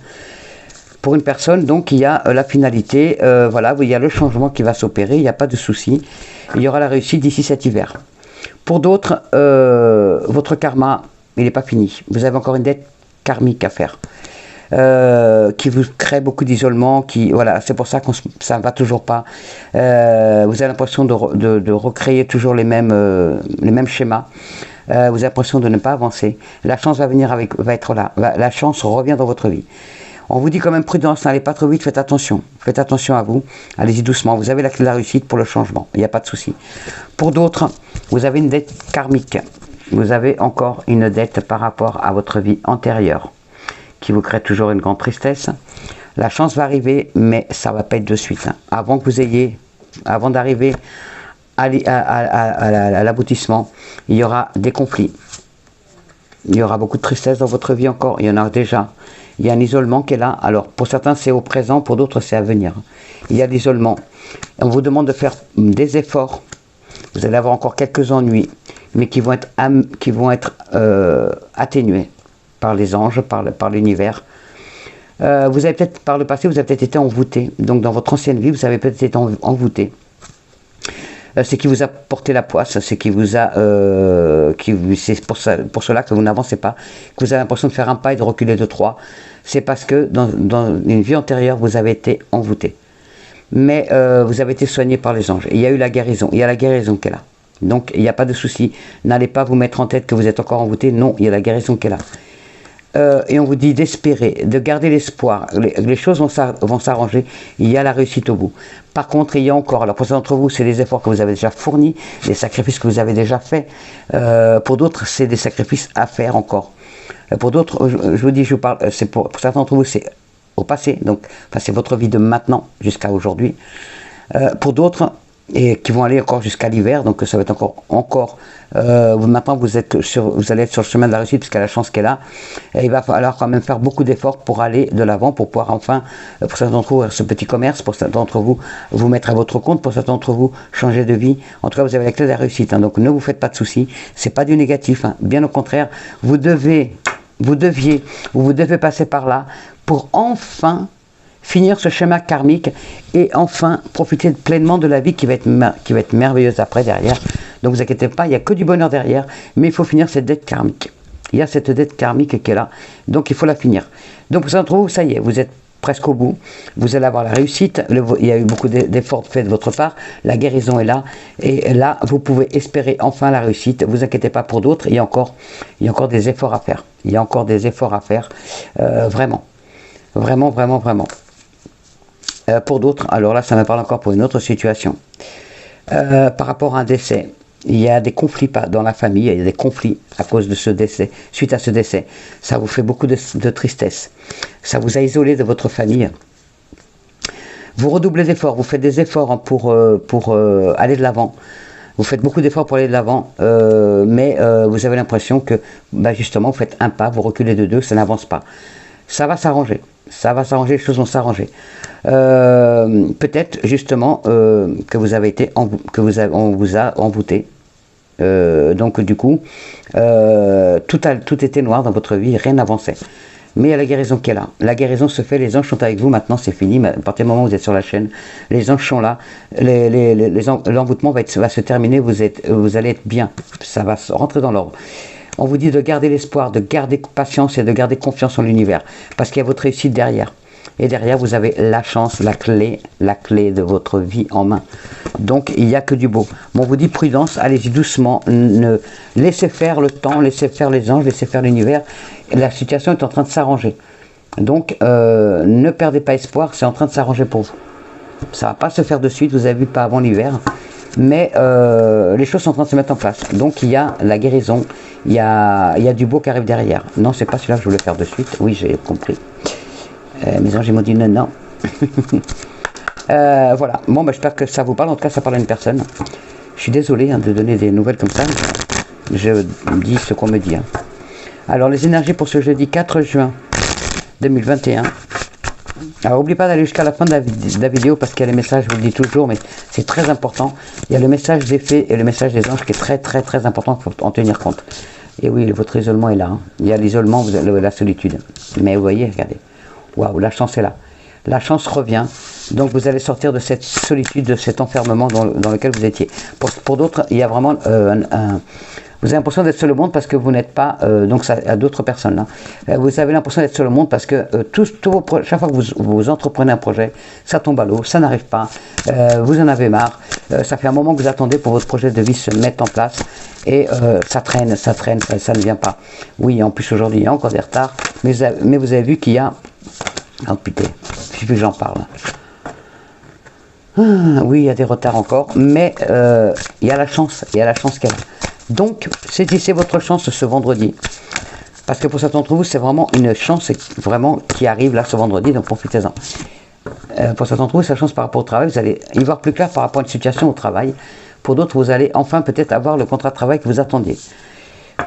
Pour une personne, donc, il y a la finalité. Voilà, il y a le changement qui va s'opérer. Il n'y a pas de souci. Il y aura la réussite d'ici cet hiver. Pour d'autres, votre karma, il n'est pas fini. Vous avez encore une dette karmique à faire. Qui vous crée beaucoup d'isolement. Voilà, c'est pour ça que ça ne va toujours pas. Vous avez l'impression de recréer toujours les mêmes schémas. Vous avez l'impression de ne pas avancer. La chance va être là. La chance revient dans votre vie. On vous dit quand même prudence, n'allez pas trop vite, faites attention. Faites attention à vous. Allez-y doucement. Vous avez la clé de la réussite pour le changement. Il n'y a pas de souci. Pour d'autres, vous avez une dette karmique. vous avez encore une dette par rapport à votre vie antérieure qui vous crée toujours une grande tristesse. La chance va arriver, mais ça ne va pas être de suite. Avant que vous ayez, avant d'arriver à l'aboutissement, il y aura des conflits. Il y aura beaucoup de tristesse dans votre vie encore. Il y en a déjà. Il y a un isolement qui est là. Alors, pour certains, c'est au présent. Pour d'autres, c'est à venir. Il y a l'isolement. On vous demande de faire des efforts. Vous allez avoir encore quelques ennuis, mais qui vont être atténués par les anges, par l'univers. Vous avez peut-être, par le passé, vous avez peut-être été envoûté. Donc, dans votre ancienne vie, vous avez peut-être été envoûté. C'est qui vous a porté la poisse, c'est qui vous a, c'est pour cela que vous n'avancez pas, que vous avez l'impression de faire un pas et de reculer de 3. C'est parce que dans une vie antérieure, vous avez été envoûté. Mais vous avez été soigné par les anges. Il y a eu la guérison, il y a la guérison qui est là. Donc il n'y a pas de souci. N'allez pas vous mettre en tête que vous êtes encore envoûté. Non, il y a la guérison qui est là. Et on vous dit d'espérer, de garder l'espoir. Les choses vont s'arranger. Il y a la réussite au bout. Par contre, il y a encore, alors pour certains d'entre vous, c'est les efforts que vous avez déjà fournis, les sacrifices que vous avez déjà faits. Pour d'autres, c'est des sacrifices à faire encore. Pour d'autres, je vous dis, je vous parle, c'est pour certains d'entre vous, c'est au passé. Donc, enfin, c'est votre vie de maintenant jusqu'à aujourd'hui. Pour d'autres, et qui vont aller encore jusqu'à l'hiver, donc ça va être encore maintenant vous allez être sur le chemin de la réussite puisqu'il y a la chance qui est là, et il va falloir quand même faire beaucoup d'efforts pour aller de l'avant, pour pouvoir enfin, pour certains d'entre vous, ce petit commerce, pour certains d'entre vous, vous mettre à votre compte, pour certains d'entre vous, changer de vie. En tout cas, vous avez la clé de la réussite, donc ne vous faites pas de soucis, c'est pas du négatif, bien au contraire, vous devez passer par là pour enfin finir ce schéma karmique et enfin profiter pleinement de la vie qui va être merveilleuse après, derrière. Donc vous inquiétez pas, il n'y a que du bonheur derrière, mais il faut finir cette dette karmique. Il y a cette dette karmique qui est là, donc il faut la finir. Donc pour ça, d'entre vous, ça y est, vous êtes presque au bout, vous allez avoir la réussite, il y a eu beaucoup d'efforts faits de votre part, la guérison est là, et là, vous pouvez espérer enfin la réussite. Vous inquiétez pas pour d'autres, il y a encore des efforts à faire. Il y a encore des efforts à faire, vraiment. Vraiment, vraiment, vraiment. Pour d'autres, alors là, ça me parle encore pour une autre situation. Par rapport à un décès, il y a des conflits dans la famille, il y a des conflits à cause de ce décès, suite à ce décès. Ça vous fait beaucoup de tristesse. Ça vous a isolé de votre famille. Vous redoublez d'efforts, vous faites des efforts pour aller de l'avant. Vous faites beaucoup d'efforts pour aller de l'avant, mais vous avez l'impression que, justement, vous faites un pas, vous reculez de 2, ça n'avance pas. Ça va s'arranger. Ça va s'arranger, les choses vont s'arranger. Peut-être justement que vous avez été on vous a envoûté. Donc du coup, tout était noir dans votre vie, rien n'avançait. Mais il y a la guérison qui est là. La guérison se fait, les anges sont avec vous, maintenant c'est fini. À partir du moment où vous êtes sur la chaîne, les anges sont là, l'envoûtement va se terminer, vous allez être bien, ça va rentrer dans l'ordre. On vous dit de garder l'espoir, de garder patience et de garder confiance en l'univers, parce qu'il y a votre réussite derrière. Et derrière, vous avez la chance, la clé de votre vie en main. Donc, il n'y a que du beau. Bon, on vous dit prudence, allez-y doucement, laissez faire le temps, laissez faire les anges, laissez faire l'univers. La situation est en train de s'arranger. Donc, ne perdez pas espoir, c'est en train de s'arranger pour vous. Ça ne va pas se faire de suite, vous avez vu, pas avant l'hiver. Mais les choses sont en train de se mettre en place. Donc il y a la guérison, il y a du beau qui arrive derrière. Non, c'est pas celui-là que je voulais faire de suite. Oui, j'ai compris. Mes anges m'ont dit non, non. Voilà. Bon, j'espère que ça vous parle. En tout cas, ça parle à une personne. Je suis désolé de donner des nouvelles comme ça. Je dis ce qu'on me dit. Alors, les énergies pour ce jeudi 4 juin 2021. Alors n'oubliez pas d'aller jusqu'à la fin de la vidéo parce qu'il y a les messages, je vous le dis toujours, mais c'est très important. Il y a le message des fées et le message des anges qui est très très très important, il faut en tenir compte. Et oui, votre isolement est là. Il y a l'isolement, vous avez la solitude. Mais vous voyez, regardez, waouh, la chance est là. La chance revient, donc vous allez sortir de cette solitude, de cet enfermement dans lequel vous étiez. Pour d'autres, il y a vraiment vous avez l'impression d'être seul au monde parce que vous n'êtes pas, donc ça à d'autres personnes là. Vous avez l'impression d'être seul au monde parce que chaque fois que vous entreprenez un projet, ça tombe à l'eau, ça n'arrive pas, vous en avez marre, ça fait un moment que vous attendez pour votre projet de vie se mettre en place et ça traîne, ça ne vient pas. Oui, en plus aujourd'hui il y a encore des retards, mais vous avez vu qu'il y a, oh putain, il faut que j'en parle. Oui, il y a des retards encore, mais il y a la chance qu'elle a. Donc, saisissez votre chance ce vendredi. Parce que pour certains d'entre vous, c'est vraiment une chance vraiment qui arrive là ce vendredi, donc profitez-en. Pour certains d'entre vous, c'est la chance par rapport au travail, vous allez y voir plus clair par rapport à une situation au travail. Pour d'autres, vous allez enfin peut-être avoir le contrat de travail que vous attendiez.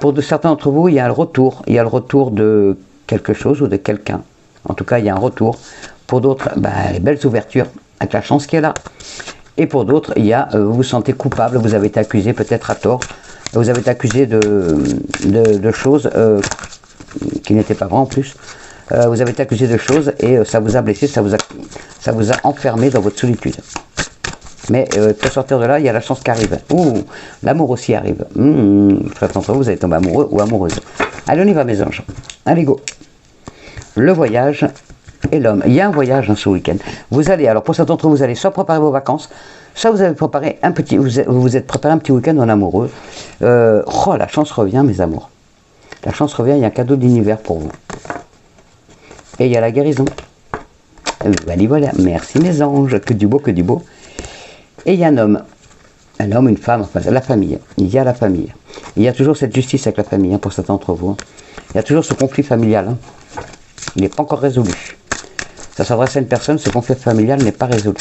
Pour certains d'entre vous, il y a le retour de quelque chose ou de quelqu'un. En tout cas, il y a un retour. Pour d'autres, les belles ouvertures avec la chance qui est là. Et pour d'autres, il y a, vous vous sentez coupable, vous avez été accusé peut-être à tort, vous avez été accusé de choses qui n'étaient pas vraies en plus. Vous avez été accusé de choses et ça vous a blessé, ça vous a enfermé dans votre solitude. Mais pour sortir de là, il y a la chance qui arrive. Ouh, l'amour aussi arrive. Certains d'entre vous, vous allez tomber amoureux ou amoureuse. Allez, on y va mes anges. Allez, go. Le voyage et l'homme. Il y a un voyage ce week-end. Vous allez, alors pour certains d'entre vous, vous allez soit préparer vos vacances, soit vous avez préparé un petit, vous êtes préparé un petit week-end en amoureux. Oh, la chance revient, mes amours. La chance revient, il y a un cadeau de l'univers pour vous. Et il y a la guérison. Allez, voilà, merci mes anges, que du beau, que du beau. Et il y a un homme, une femme, enfin, la famille. Il y a la famille. Il y a toujours cette justice avec la famille, pour certains d'entre vous. Il y a toujours ce conflit familial. Il n'est pas encore résolu. Ça s'adresse à une personne, ce conflit familial n'est pas résolu.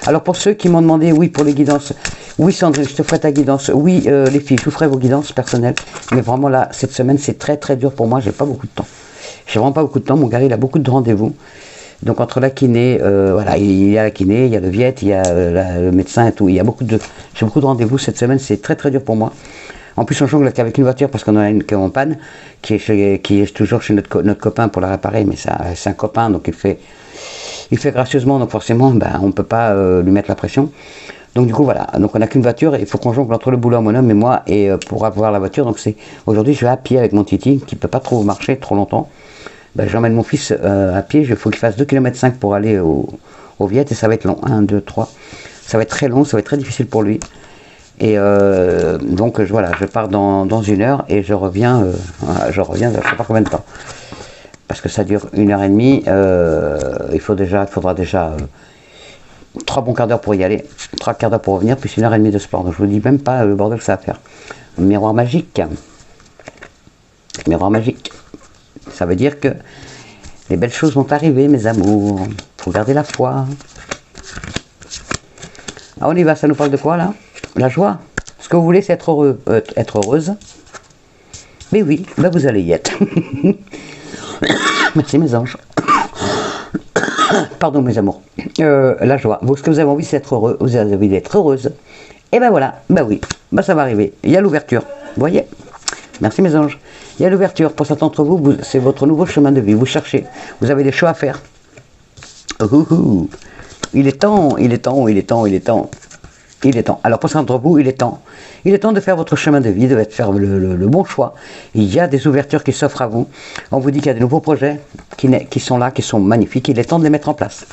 Alors pour ceux qui m'ont demandé, oui, pour les guidances, oui Sandrine, je te ferai ta guidance, oui les filles, je vous ferai vos guidances personnelles, mais vraiment là, cette semaine, c'est très très dur pour moi, j'ai pas beaucoup de temps. J'ai vraiment pas beaucoup de temps, mon gars, il a beaucoup de rendez-vous. Donc entre la kiné, voilà, il y a la kiné, il y a le viet, il y a le médecin et tout, j'ai beaucoup de rendez-vous cette semaine, c'est très très dur pour moi. En plus, on jongle avec une voiture parce qu'on en a une qui est en panne, qui est toujours chez notre copain pour la réparer, mais c'est un copain, donc il fait gracieusement, donc forcément, on ne peut pas lui mettre la pression. Donc du coup, voilà, donc on n'a qu'une voiture, et il faut qu'on jongle entre le boulot, mon homme et moi, et pour avoir la voiture, donc aujourd'hui, je vais à pied avec mon Titi, qui ne peut pas trop marcher trop longtemps. J'emmène mon fils à pied, il faut qu'il fasse 2,5 km pour aller au Viet, et ça va être long, 1, 2, 3. Ça va être très long, ça va être très difficile pour lui. Et donc voilà, je pars dans 1 heure et je reviens je ne sais pas combien de temps. Parce que ça dure 1h30, il faudra déjà 3 bons quarts d'heure pour y aller, 3 quarts d'heure pour revenir, puis 1h30 de sport. Donc je vous dis même pas le bordel que ça va faire. Miroir magique. Miroir magique. Ça veut dire que les belles choses vont arriver, mes amours. Faut garder la foi. Ah, on y va, ça nous parle de quoi là? La joie. Ce que vous voulez, c'est être heureux, être heureuse. Mais oui, vous allez y être. Merci mes anges. Pardon mes amours. La joie. Ce que vous avez envie, c'est être heureux. Vous avez envie d'être heureuse. Et voilà. Oui. Ça va arriver. Il y a l'ouverture. Vous voyez? Merci mes anges. Il y a l'ouverture. Pour certains d'entre vous, c'est votre nouveau chemin de vie. Vous cherchez. Vous avez des choix à faire. Il est temps. Alors pour certains d'entre vous, il est temps de faire votre chemin de vie, de faire le bon choix. Il y a des ouvertures qui s'offrent à vous. On vous dit qu'il y a des nouveaux projets qui sont là, qui sont magnifiques. Il est temps de les mettre en place.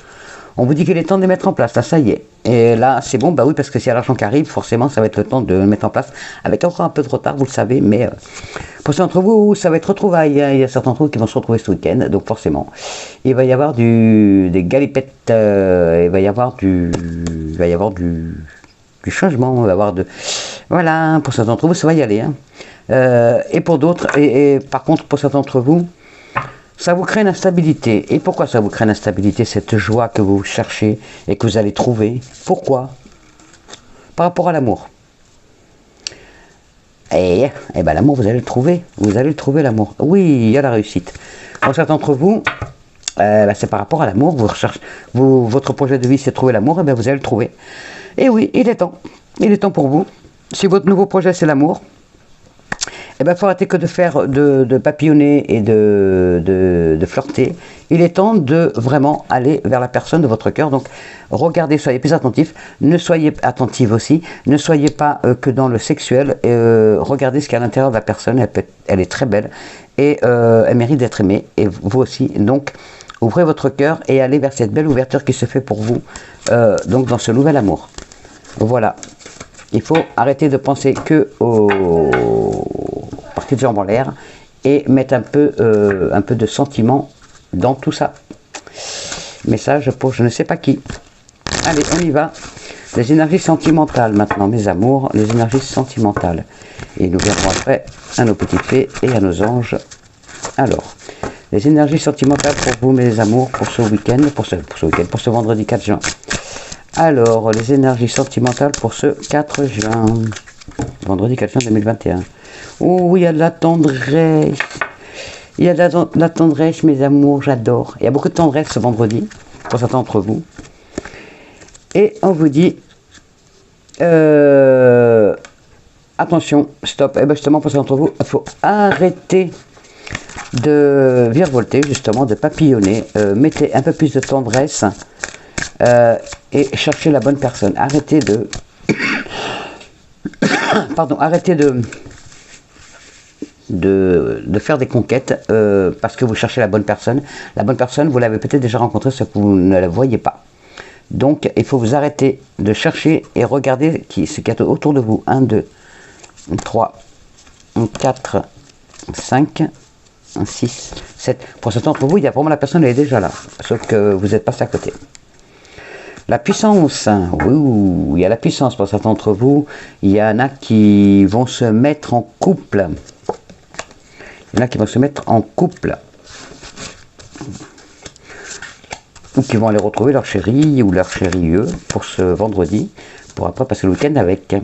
On vous dit qu'il est temps de les mettre en place. Là, ça y est. Et là, c'est bon. Oui, parce que s'il y a l'argent qui arrive, forcément, ça va être le temps de le mettre en place. Avec encore un peu de retard, vous le savez. Mais pour certains d'entre vous, ça va être retrouvailles. Il y a certains d'entre vous qui vont se retrouver ce week-end. Donc forcément, il va y avoir des galipettes. Il va y avoir du changement, on va avoir voilà, pour certains d'entre vous, ça va y aller. Et pour d'autres, et par contre, pour certains d'entre vous, ça vous crée une instabilité. Et pourquoi ça vous crée une instabilité, cette joie que vous cherchez et que vous allez trouver? Pourquoi? Par rapport à l'amour. Et l'amour, vous allez le trouver. Vous allez le trouver, l'amour. Oui, il y a la réussite. Pour certains d'entre vous, c'est par rapport à l'amour. Votre projet de vie, c'est de trouver l'amour. Et vous allez le trouver. Et oui, il est temps. Il est temps pour vous. Si votre nouveau projet, c'est l'amour, il faut arrêter que de faire de papillonner et de flirter. Il est temps de vraiment aller vers la personne de votre cœur. Donc, regardez, soyez plus attentifs. Ne soyez attentifs aussi. Ne soyez pas que dans le sexuel. Regardez ce qu'il y a à l'intérieur de la personne. Elle est très belle. Et elle mérite d'être aimée. Et vous aussi. Donc, ouvrez votre cœur et allez vers cette belle ouverture qui se fait pour vous. Donc, dans ce nouvel amour. Voilà. Il faut arrêter de penser que aux parties de jambes en l'air et mettre un peu de sentiment dans tout ça. Message pour je ne sais pas qui. Allez, on y va. Les énergies sentimentales maintenant, mes amours, les énergies sentimentales. Et nous verrons après à nos petites fées et à nos anges. Alors, les énergies sentimentales pour vous, mes amours, pour ce week-end, pour ce vendredi 4 juin. Alors, les énergies sentimentales pour ce 4 juin, vendredi 4 juin 2021. Oh, il y a de la tendresse. Il y a de la tendresse, mes amours, j'adore. Il y a beaucoup de tendresse ce vendredi, pour certains d'entre vous. Et on vous dit, attention, stop. Et bien justement, pour certains d'entre vous, il faut arrêter de virevolter, justement, de papillonner. Mettez un peu plus de tendresse et cherchez la bonne personne. Arrêtez de... Pardon, arrêtez de faire des conquêtes parce que vous cherchez la bonne personne. La bonne personne, vous l'avez peut-être déjà rencontrée, sauf que vous ne la voyez pas. Donc, il faut vous arrêter de chercher et regarder ce qu'il y a autour de vous. 1, 2, 3, 4, 5, 6, 7. Pour certains d'entre vous, il y a vraiment la personne, elle est déjà là. Sauf que vous êtes passé à côté. La puissance, oui, il y a la puissance pour certains d'entre vous. Il y en a qui vont se mettre en couple. Il y en a qui vont se mettre en couple. Ou qui vont aller retrouver leur chéri ou leur chérie pour ce vendredi. Pour après passer le week-end avec.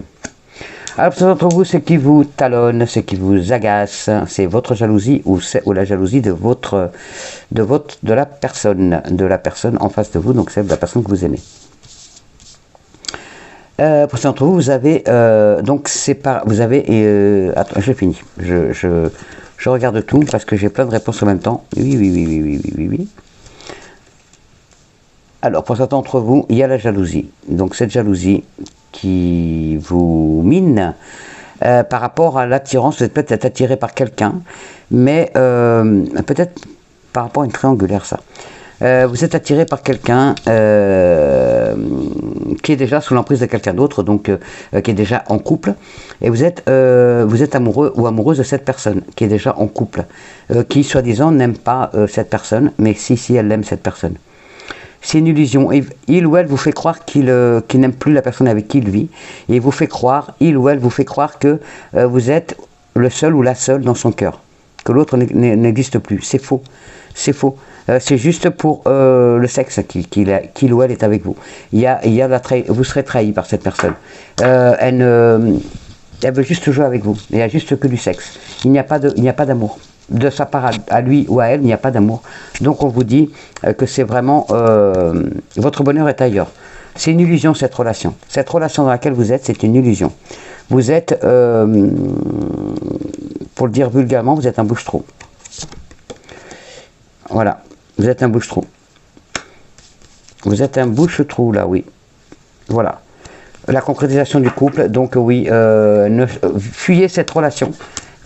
Alors pour certains d'entre vous, c'est qui vous talonne, c'est qui vous agace, c'est votre jalousie ou la jalousie de la personne en face de vous, donc c'est de la personne que vous aimez. Pour certains d'entre vous, vous avez donc c'est pas, vous avez attends, j'ai fini. Je regarde tout parce que j'ai plein de réponses en même temps. Oui. Alors, pour certains d'entre vous, il y a la jalousie. Donc, cette jalousie qui vous mine par rapport à l'attirance. Vous êtes peut-être attiré par quelqu'un, mais peut-être par rapport à une triangulaire, ça. Vous êtes attiré par quelqu'un qui est déjà sous l'emprise de quelqu'un d'autre, donc qui est déjà en couple, et vous êtes amoureux ou amoureuse de cette personne qui est déjà en couple, qui soi-disant n'aime pas cette personne, mais si elle aime cette personne. C'est une illusion. Il ou elle vous fait croire qu'il n'aime plus la personne avec qui il vit, et il ou elle vous fait croire que vous êtes le seul ou la seule dans son cœur, que l'autre n'existe plus. C'est faux. C'est faux. C'est juste pour le sexe qu'il ou elle est avec vous. Vous serez trahi par cette personne. Elle veut juste jouer avec vous. Il n'y a juste que du sexe. Il n'y a pas d'amour. De sa part à lui ou à elle, il n'y a pas d'amour. Donc on vous dit que c'est vraiment... votre bonheur est ailleurs. C'est une illusion, cette relation. Cette relation dans laquelle vous êtes, c'est une illusion. Vous êtes, pour le dire vulgairement, vous êtes un bouche-trou. Voilà. Vous êtes un bouche-trou. Vous êtes un bouche-trou, là, oui. Voilà. La concrétisation du couple, donc oui, fuyez cette relation.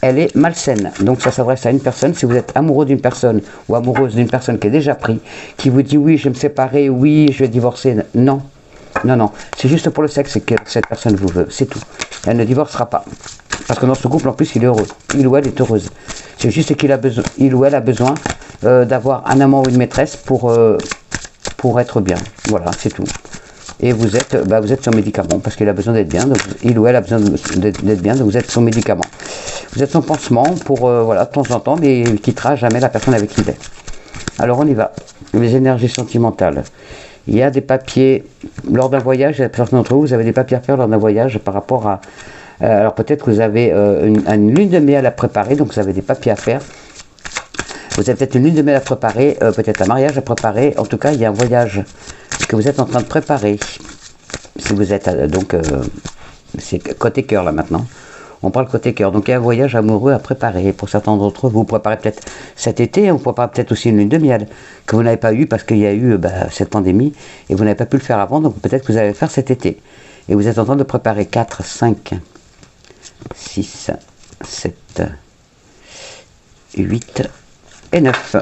Elle est malsaine. Donc ça s'adresse à une personne. Si vous êtes amoureux d'une personne ou amoureuse d'une personne qui est déjà prise, qui vous dit oui, je vais me séparer, oui, je vais divorcer. Non. C'est juste pour le sexe que cette personne vous veut. C'est tout. Elle ne divorcera pas. Parce que dans ce couple, en plus, il est heureux. Il ou elle est heureuse. C'est juste qu'il ou elle a besoin d'avoir un amant ou une maîtresse pour être bien. Voilà, c'est tout. Et vous êtes sur médicament parce qu'il a besoin d'être bien. Donc il ou elle a besoin d'être bien. Donc vous êtes sur médicament. Vous êtes son pansement pour de temps en temps, mais il ne quittera jamais la personne avec qui il est. Alors on y va. Les énergies sentimentales. Il y a des papiers lors d'un voyage. Certains d'entre vous avez des papiers à faire lors d'un voyage par rapport à. Alors peut-être que vous avez une lune de miel à préparer, donc vous avez des papiers à faire. Vous avez peut-être une lune de miel à préparer, peut-être un mariage à préparer. En tout cas, il y a un voyage que vous êtes en train de préparer. Si vous êtes c'est côté cœur là maintenant. On parle côté cœur. Donc il y a un voyage amoureux à préparer. Pour certains d'entre vous, vous préparez peut-être cet été, vous préparez peut-être aussi une lune de miel que vous n'avez pas eu parce qu'il y a eu cette pandémie et vous n'avez pas pu le faire avant. Donc peut-être que vous allez le faire cet été. Et vous êtes en train de préparer 4, 5, 6, 7, 8 et 9.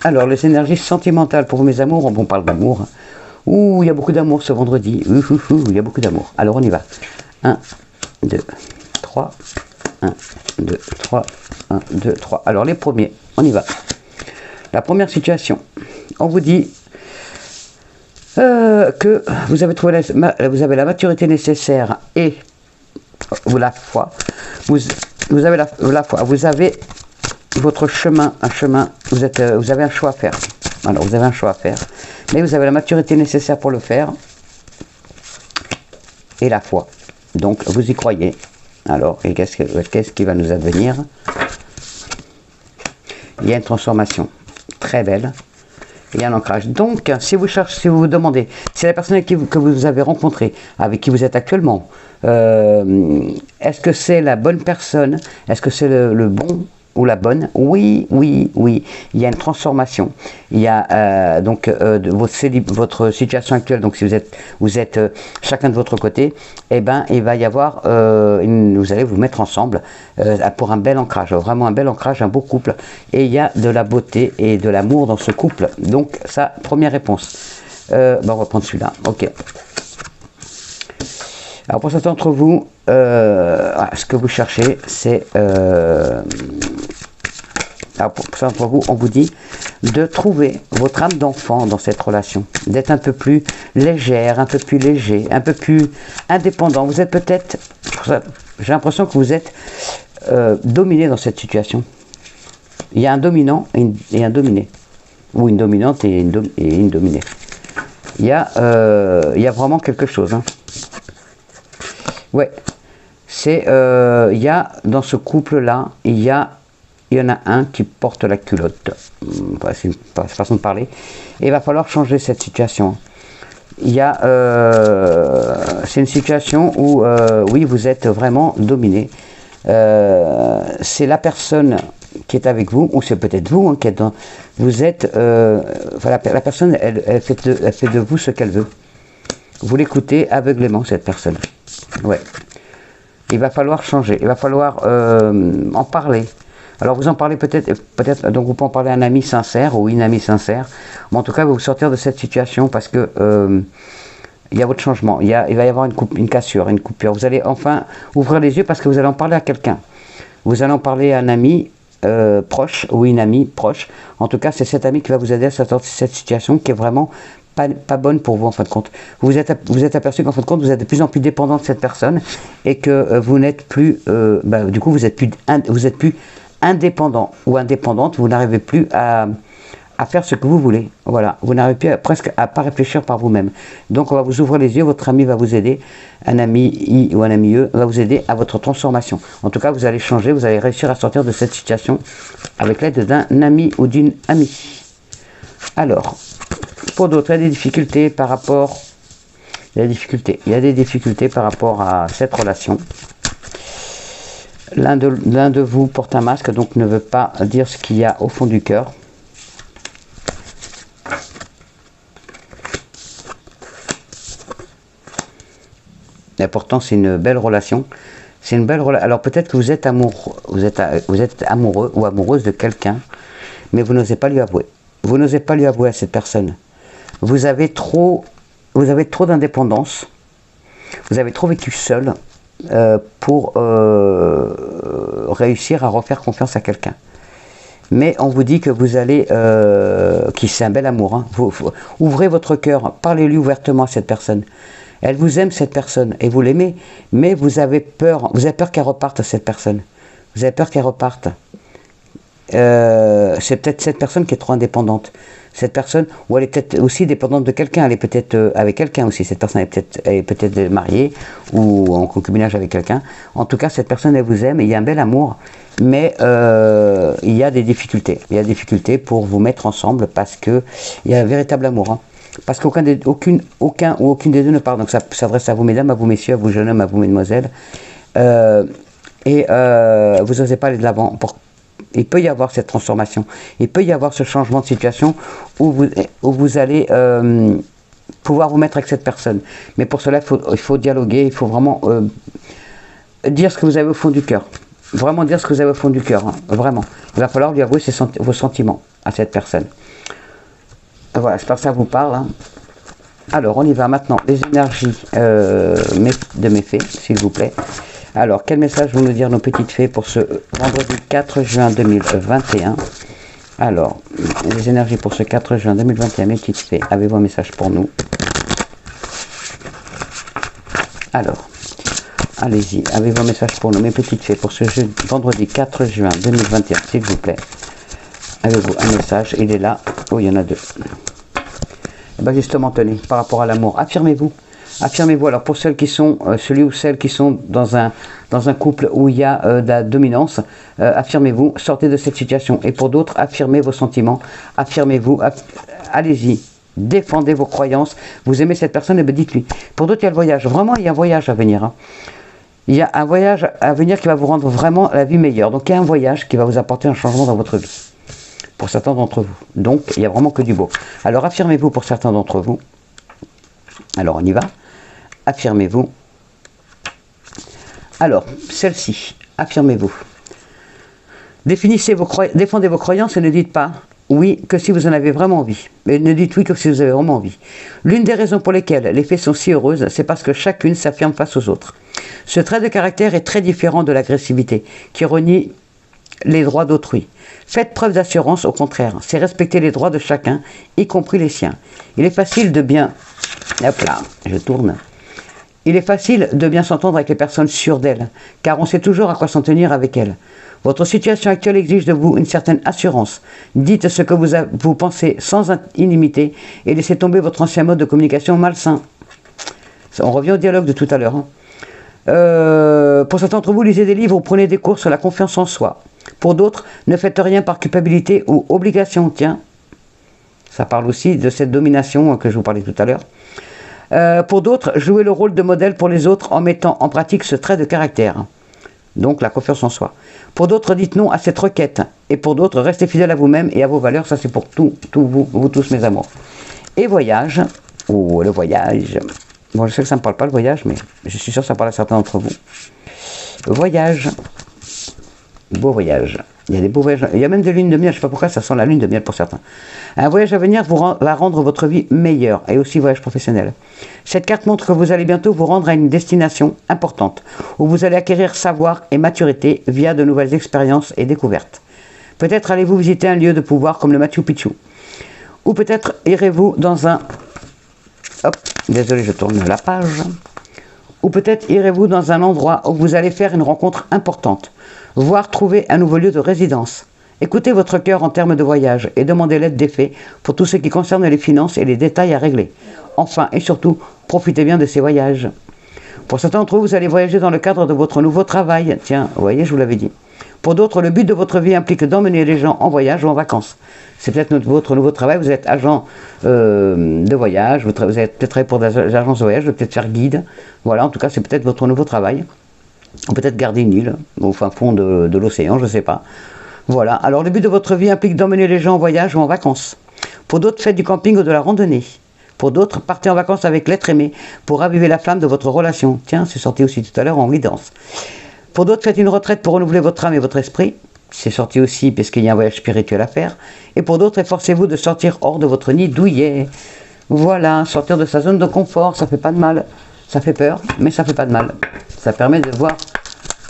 Alors, les énergies sentimentales pour vous, mes amours. On parle d'amour. Ouh, il y a beaucoup d'amour ce vendredi. Il y a beaucoup d'amour. Alors, on y va. 1, 2, 3. 1, 2, 3. 1, 2, 3. Alors, les premiers, on y va. La première situation. On vous dit, que vous avez trouvé vous avez la maturité nécessaire et la foi. Vous avez la foi. Vous avez votre chemin, vous avez un choix à faire. Alors, vous avez un choix à faire, mais vous avez la maturité nécessaire pour le faire et la foi. Donc, vous y croyez. Alors, et qu'est-ce qui va nous advenir? Il y a une transformation très belle. Il y a un ancrage. Donc, si vous cherchez, si vous vous demandez, si la personne que vous avez rencontrée, avec qui vous êtes actuellement, est-ce que c'est la bonne personne? Est-ce que c'est le bon ou la bonne? Oui, oui, oui. Il y a une transformation. Il y a donc votre situation actuelle. Donc, si vous êtes chacun de votre côté, eh ben, il va y avoir, vous allez vous mettre ensemble pour un bel ancrage, vraiment un bel ancrage, un beau couple. Et il y a de la beauté et de l'amour dans ce couple. Donc, ça, première réponse. On va prendre celui-là. Ok. Alors, pour certains d'entre vous, ce que vous cherchez, c'est... alors pour certains d'entre vous, on vous dit de trouver votre âme d'enfant dans cette relation, d'être un peu plus légère, un peu plus léger, un peu plus indépendant. Vous êtes peut-être... J'ai l'impression que vous êtes dominé dans cette situation. Il y a un dominant et un dominé. Ou une dominante et une dominée. Il y a vraiment quelque chose, hein. Ouais, c'est, il y a dans ce couple-là, il y en a un qui porte la culotte, c'est une façon de parler, et il va falloir changer cette situation. Il y a, c'est une situation où, oui, vous êtes vraiment dominé. C'est la personne qui est avec vous, ou c'est peut-être vous, hein, qui êtes dans, vous êtes, voilà, la personne, elle fait de vous ce qu'elle veut. Vous l'écoutez aveuglément, cette personne. Ouais. Il va falloir changer, il va falloir en parler. Alors vous en parlez peut-être, donc vous pouvez en parler à un ami sincère ou une amie sincère. Mais en tout cas, vous vous sortir de cette situation parce que il y a votre changement, il va y avoir une cassure, une coupure. Vous allez enfin ouvrir les yeux parce que vous allez en parler à quelqu'un. Vous allez en parler à un ami proche ou une amie proche. En tout cas, c'est cet ami qui va vous aider à sortir de cette situation qui est vraiment pas bonne pour vous en fin de compte. Vous êtes aperçu qu'en fin de compte vous êtes de plus en plus dépendant de cette personne et que vous n'êtes plus, du coup vous êtes plus indépendant ou indépendante, vous n'arrivez plus à faire ce que vous voulez. Voilà, vous n'arrivez plus presque à pas réfléchir par vous-même. Donc on va vous ouvrir les yeux, votre ami va vous aider, un ami I ou un ami E va vous aider à votre transformation. En tout cas, vous allez changer, vous allez réussir à sortir de cette situation avec l'aide d'un ami ou d'une amie. Alors, pour d'autres, il y a des difficultés par rapport... Il y a des difficultés par rapport à cette relation. L'un de vous porte un masque, donc ne veut pas dire ce qu'il y a au fond du cœur. Et pourtant, c'est une belle relation. C'est une belle relation. Alors peut-être que vous êtes amoureux ou amoureuse de quelqu'un, mais vous n'osez pas lui avouer. Vous n'osez pas lui avouer à cette personne. Vous avez trop d'indépendance. Vous avez trop vécu seul pour réussir à refaire confiance à quelqu'un. Mais on vous dit que vous allez, c'est un bel amour. Hein. Ouvrez votre cœur, parlez-lui ouvertement à cette personne. Elle vous aime cette personne et vous l'aimez, mais vous avez peur qu'elle reparte cette personne. Vous avez peur qu'elle reparte. C'est peut-être cette personne qui est trop indépendante. Cette personne, ou elle est peut-être aussi dépendante de quelqu'un, elle est peut-être avec quelqu'un aussi. Cette personne est peut-être mariée ou en concubinage avec quelqu'un. En tout cas, cette personne, elle vous aime et il y a un bel amour, mais il y a des difficultés. Il y a des difficultés pour vous mettre ensemble parce qu'il y a un véritable amour. Hein. Parce aucun ou aucune des deux ne parle. Donc ça s'adresse à vous mesdames, à vous messieurs, à vous jeunes hommes, à vous mesdemoiselles. Vous n'osez pas aller de l'avant. Il peut y avoir cette transformation. Il peut y avoir ce changement de situation où vous allez pouvoir vous mettre avec cette personne. Mais pour cela, il faut dialoguer, il faut vraiment dire ce que vous avez au fond du cœur. Vraiment dire ce que vous avez au fond du cœur. Hein. Vraiment. Il va falloir lui avouer vos sentiments à cette personne. Voilà, j'espère que ça vous parle. Hein. Alors, on y va maintenant. Les énergies de mes fées, s'il vous plaît. Alors, quel message vont nous dire nos petites fées pour ce vendredi 4 juin 2021? Alors, les énergies pour ce 4 juin 2021, mes petites fées, avez-vous un message pour nous? Alors, allez-y, avez-vous un message pour nous, mes petites fées, pour ce vendredi 4 juin 2021, s'il vous plaît? Avez-vous un message? Il est là. Oh, il y en a deux. Et bien justement, tenez, par rapport à l'amour, affirmez-vous. Affirmez-vous. Alors pour celles qui sont, celui ou celles qui sont dans un couple où il y a de la dominance, affirmez-vous, sortez de cette situation. Et pour d'autres, affirmez vos sentiments, affirmez-vous, allez-y, défendez vos croyances. Vous aimez cette personne, et bien dites-lui. Pour d'autres, il y a le voyage. Vraiment, il y a un voyage à venir. Hein. Il y a un voyage à venir qui va vous rendre vraiment la vie meilleure. Donc il y a un voyage qui va vous apporter un changement dans votre vie. Pour certains d'entre vous. Donc il n'y a vraiment que du beau. Alors affirmez-vous pour certains d'entre vous. Alors on y va. Affirmez-vous. Alors, celle-ci, affirmez-vous. Défendez vos croyances et ne dites pas oui que si vous en avez vraiment envie. Mais ne dites oui que si vous avez vraiment envie. L'une des raisons pour lesquelles les fées sont si heureuses, c'est parce que chacune s'affirme face aux autres. Ce trait de caractère est très différent de l'agressivité, qui renie les droits d'autrui. Faites preuve d'assurance, au contraire. C'est respecter les droits de chacun, y compris les siens. Il est facile de bien... Hop là, je tourne. Il est facile de bien s'entendre avec les personnes sûres d'elles, car on sait toujours à quoi s'en tenir avec elles. Votre situation actuelle exige de vous une certaine assurance. Dites ce que vous pensez sans inimité et laissez tomber votre ancien mode de communication malsain. On revient au dialogue de tout à l'heure. Hein. Pour certains d'entre vous, lisez des livres ou prenez des cours sur la confiance en soi. Pour d'autres, ne faites rien par culpabilité ou obligation. Tiens, ça parle aussi de cette domination que je vous parlais tout à l'heure. Pour d'autres, jouez le rôle de modèle pour les autres en mettant en pratique ce trait de caractère. Donc la confiance en soi. Pour d'autres, dites non à cette requête. Et pour d'autres, restez fidèles à vous-même et à vos valeurs. Ça, c'est pour vous tous, mes amours. Et voyage. Oh, le voyage. Bon, je sais que ça ne me parle pas, le voyage, mais je suis sûr que ça parle à certains d'entre vous. Voyage. Beau voyage. Il y a des beaux voyages. Il y a même des lunes de miel. Je ne sais pas pourquoi ça sent la lune de miel pour certains. Un voyage à venir va rendre votre vie meilleure. Et aussi voyage professionnel. Cette carte montre que vous allez bientôt vous rendre à une destination importante. Où vous allez acquérir savoir et maturité via de nouvelles expériences et découvertes. Peut-être allez-vous visiter un lieu de pouvoir comme le Machu Picchu. Ou peut-être irez-vous dans un... Hop, désolé, je tourne la page. Ou peut-être irez-vous dans un endroit où vous allez faire une rencontre importante. Voire trouver un nouveau lieu de résidence. Écoutez votre cœur en termes de voyage et demandez l'aide des fées pour tout ce qui concerne les finances et les détails à régler. Enfin et surtout, profitez bien de ces voyages. Pour certains d'entre vous, vous allez voyager dans le cadre de votre nouveau travail. Tiens, vous voyez, je vous l'avais dit. Pour d'autres, le but de votre vie implique d'emmener les gens en voyage ou en vacances. C'est peut-être votre nouveau travail, vous êtes agent de voyage, vous êtes peut-être travaillé pour des agences de voyage, vous allez peut-être faire guide. Voilà, en tout cas, c'est peut-être votre nouveau travail. Ou peut-être garder une île au fin fond de l'océan, je ne sais pas. Voilà, alors le but de votre vie implique d'emmener les gens en voyage ou en vacances. Pour d'autres, faites du camping ou de la randonnée. Pour d'autres, partez en vacances avec l'être aimé pour raviver la flamme de votre relation. Tiens, c'est sorti aussi tout à l'heure en guidance. Pour d'autres, faites une retraite pour renouveler votre âme et votre esprit. C'est sorti aussi parce qu'il y a un voyage spirituel à faire. Et pour d'autres, efforcez-vous de sortir hors de votre nid douillet. Voilà, sortir de sa zone de confort, ça fait pas de mal. Ça fait peur, mais ça fait pas de mal. Ça permet de voir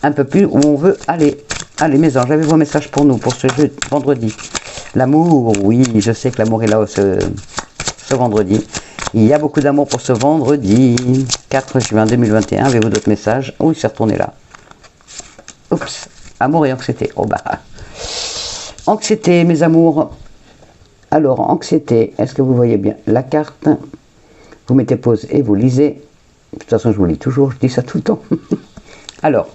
un peu plus où on veut aller. Allez, mes anges, avez-vous un message pour nous, pour ce vendredi? L'amour, oui, je sais que l'amour est là ce vendredi. Il y a beaucoup d'amour pour ce vendredi. 4 juin 2021, avez-vous d'autres messages? Oh, il s'est retourné là. Oups, amour et anxiété. Oh bah. Anxiété, mes amours. Alors, anxiété, est-ce que vous voyez bien la carte? Vous mettez pause et vous lisez. De toute façon, je vous lis toujours, je dis ça tout le temps. Alors,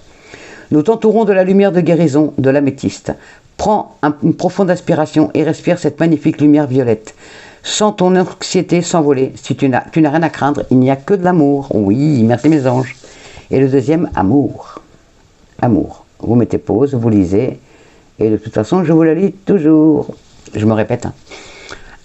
nous t'entourons de la lumière de guérison de l'améthyste. Prends une profonde inspiration et respire cette magnifique lumière violette. Sens ton anxiété s'envoler. Si tu n'as rien à craindre, il n'y a que de l'amour. Oui, merci mes anges. Et le deuxième, amour. Amour. Vous mettez pause, vous lisez. Et de toute façon, je vous la lis toujours. Je me répète. Hein.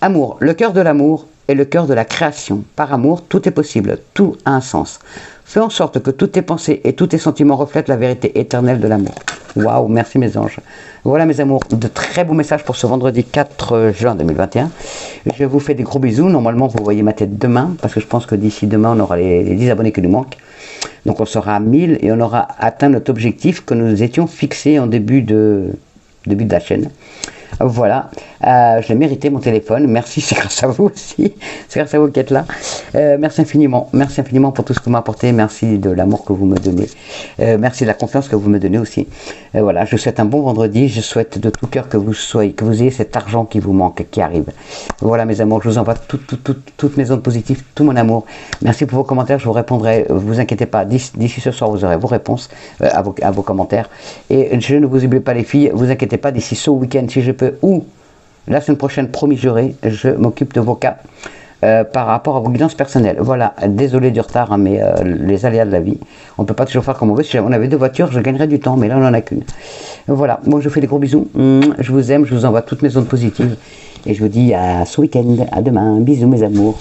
Amour. Le cœur de l'amour est le cœur de la création. Par amour, tout est possible. Tout a un sens. Fais en sorte que toutes tes pensées et tous tes sentiments reflètent la vérité éternelle de l'amour. Waouh, merci mes anges. Voilà mes amours, de très beaux messages pour ce vendredi 4 juin 2021. Je vous fais des gros bisous. Normalement, vous voyez ma tête demain, parce que je pense que d'ici demain, on aura les 10 abonnés qui nous manquent. Donc on sera à 1000 et on aura atteint notre objectif que nous étions fixés en début de la chaîne. Voilà, je l'ai mérité mon téléphone, merci, c'est grâce à vous aussi, c'est grâce à vous qui êtes là. Merci infiniment pour tout ce que vous m'apportez, merci de l'amour que vous me donnez, merci de la confiance que vous me donnez aussi. Voilà, je vous souhaite un bon vendredi, je souhaite de tout cœur que vous ayez cet argent qui vous manque, qui arrive. Voilà mes amours, je vous envoie toutes mes ondes positives, tout mon amour. Merci pour vos commentaires, je vous répondrai, vous inquiétez pas, d'ici ce soir vous aurez vos réponses à vos commentaires. Et je ne vous oublie pas les filles, vous inquiétez pas, d'ici ce week-end si je peux, ou la semaine prochaine, promis juré, je m'occupe de vos cas par rapport à vos guidances personnelles. Voilà, désolé du retard, hein, mais les aléas de la vie, on ne peut pas toujours faire comme on veut. Si on avait 2 voitures, je gagnerais du temps, mais là on n'en a qu'une. Voilà, bon, je vous fais des gros bisous, je vous aime, je vous envoie toutes mes ondes positives, et je vous dis à ce week-end, à demain, bisous mes amours.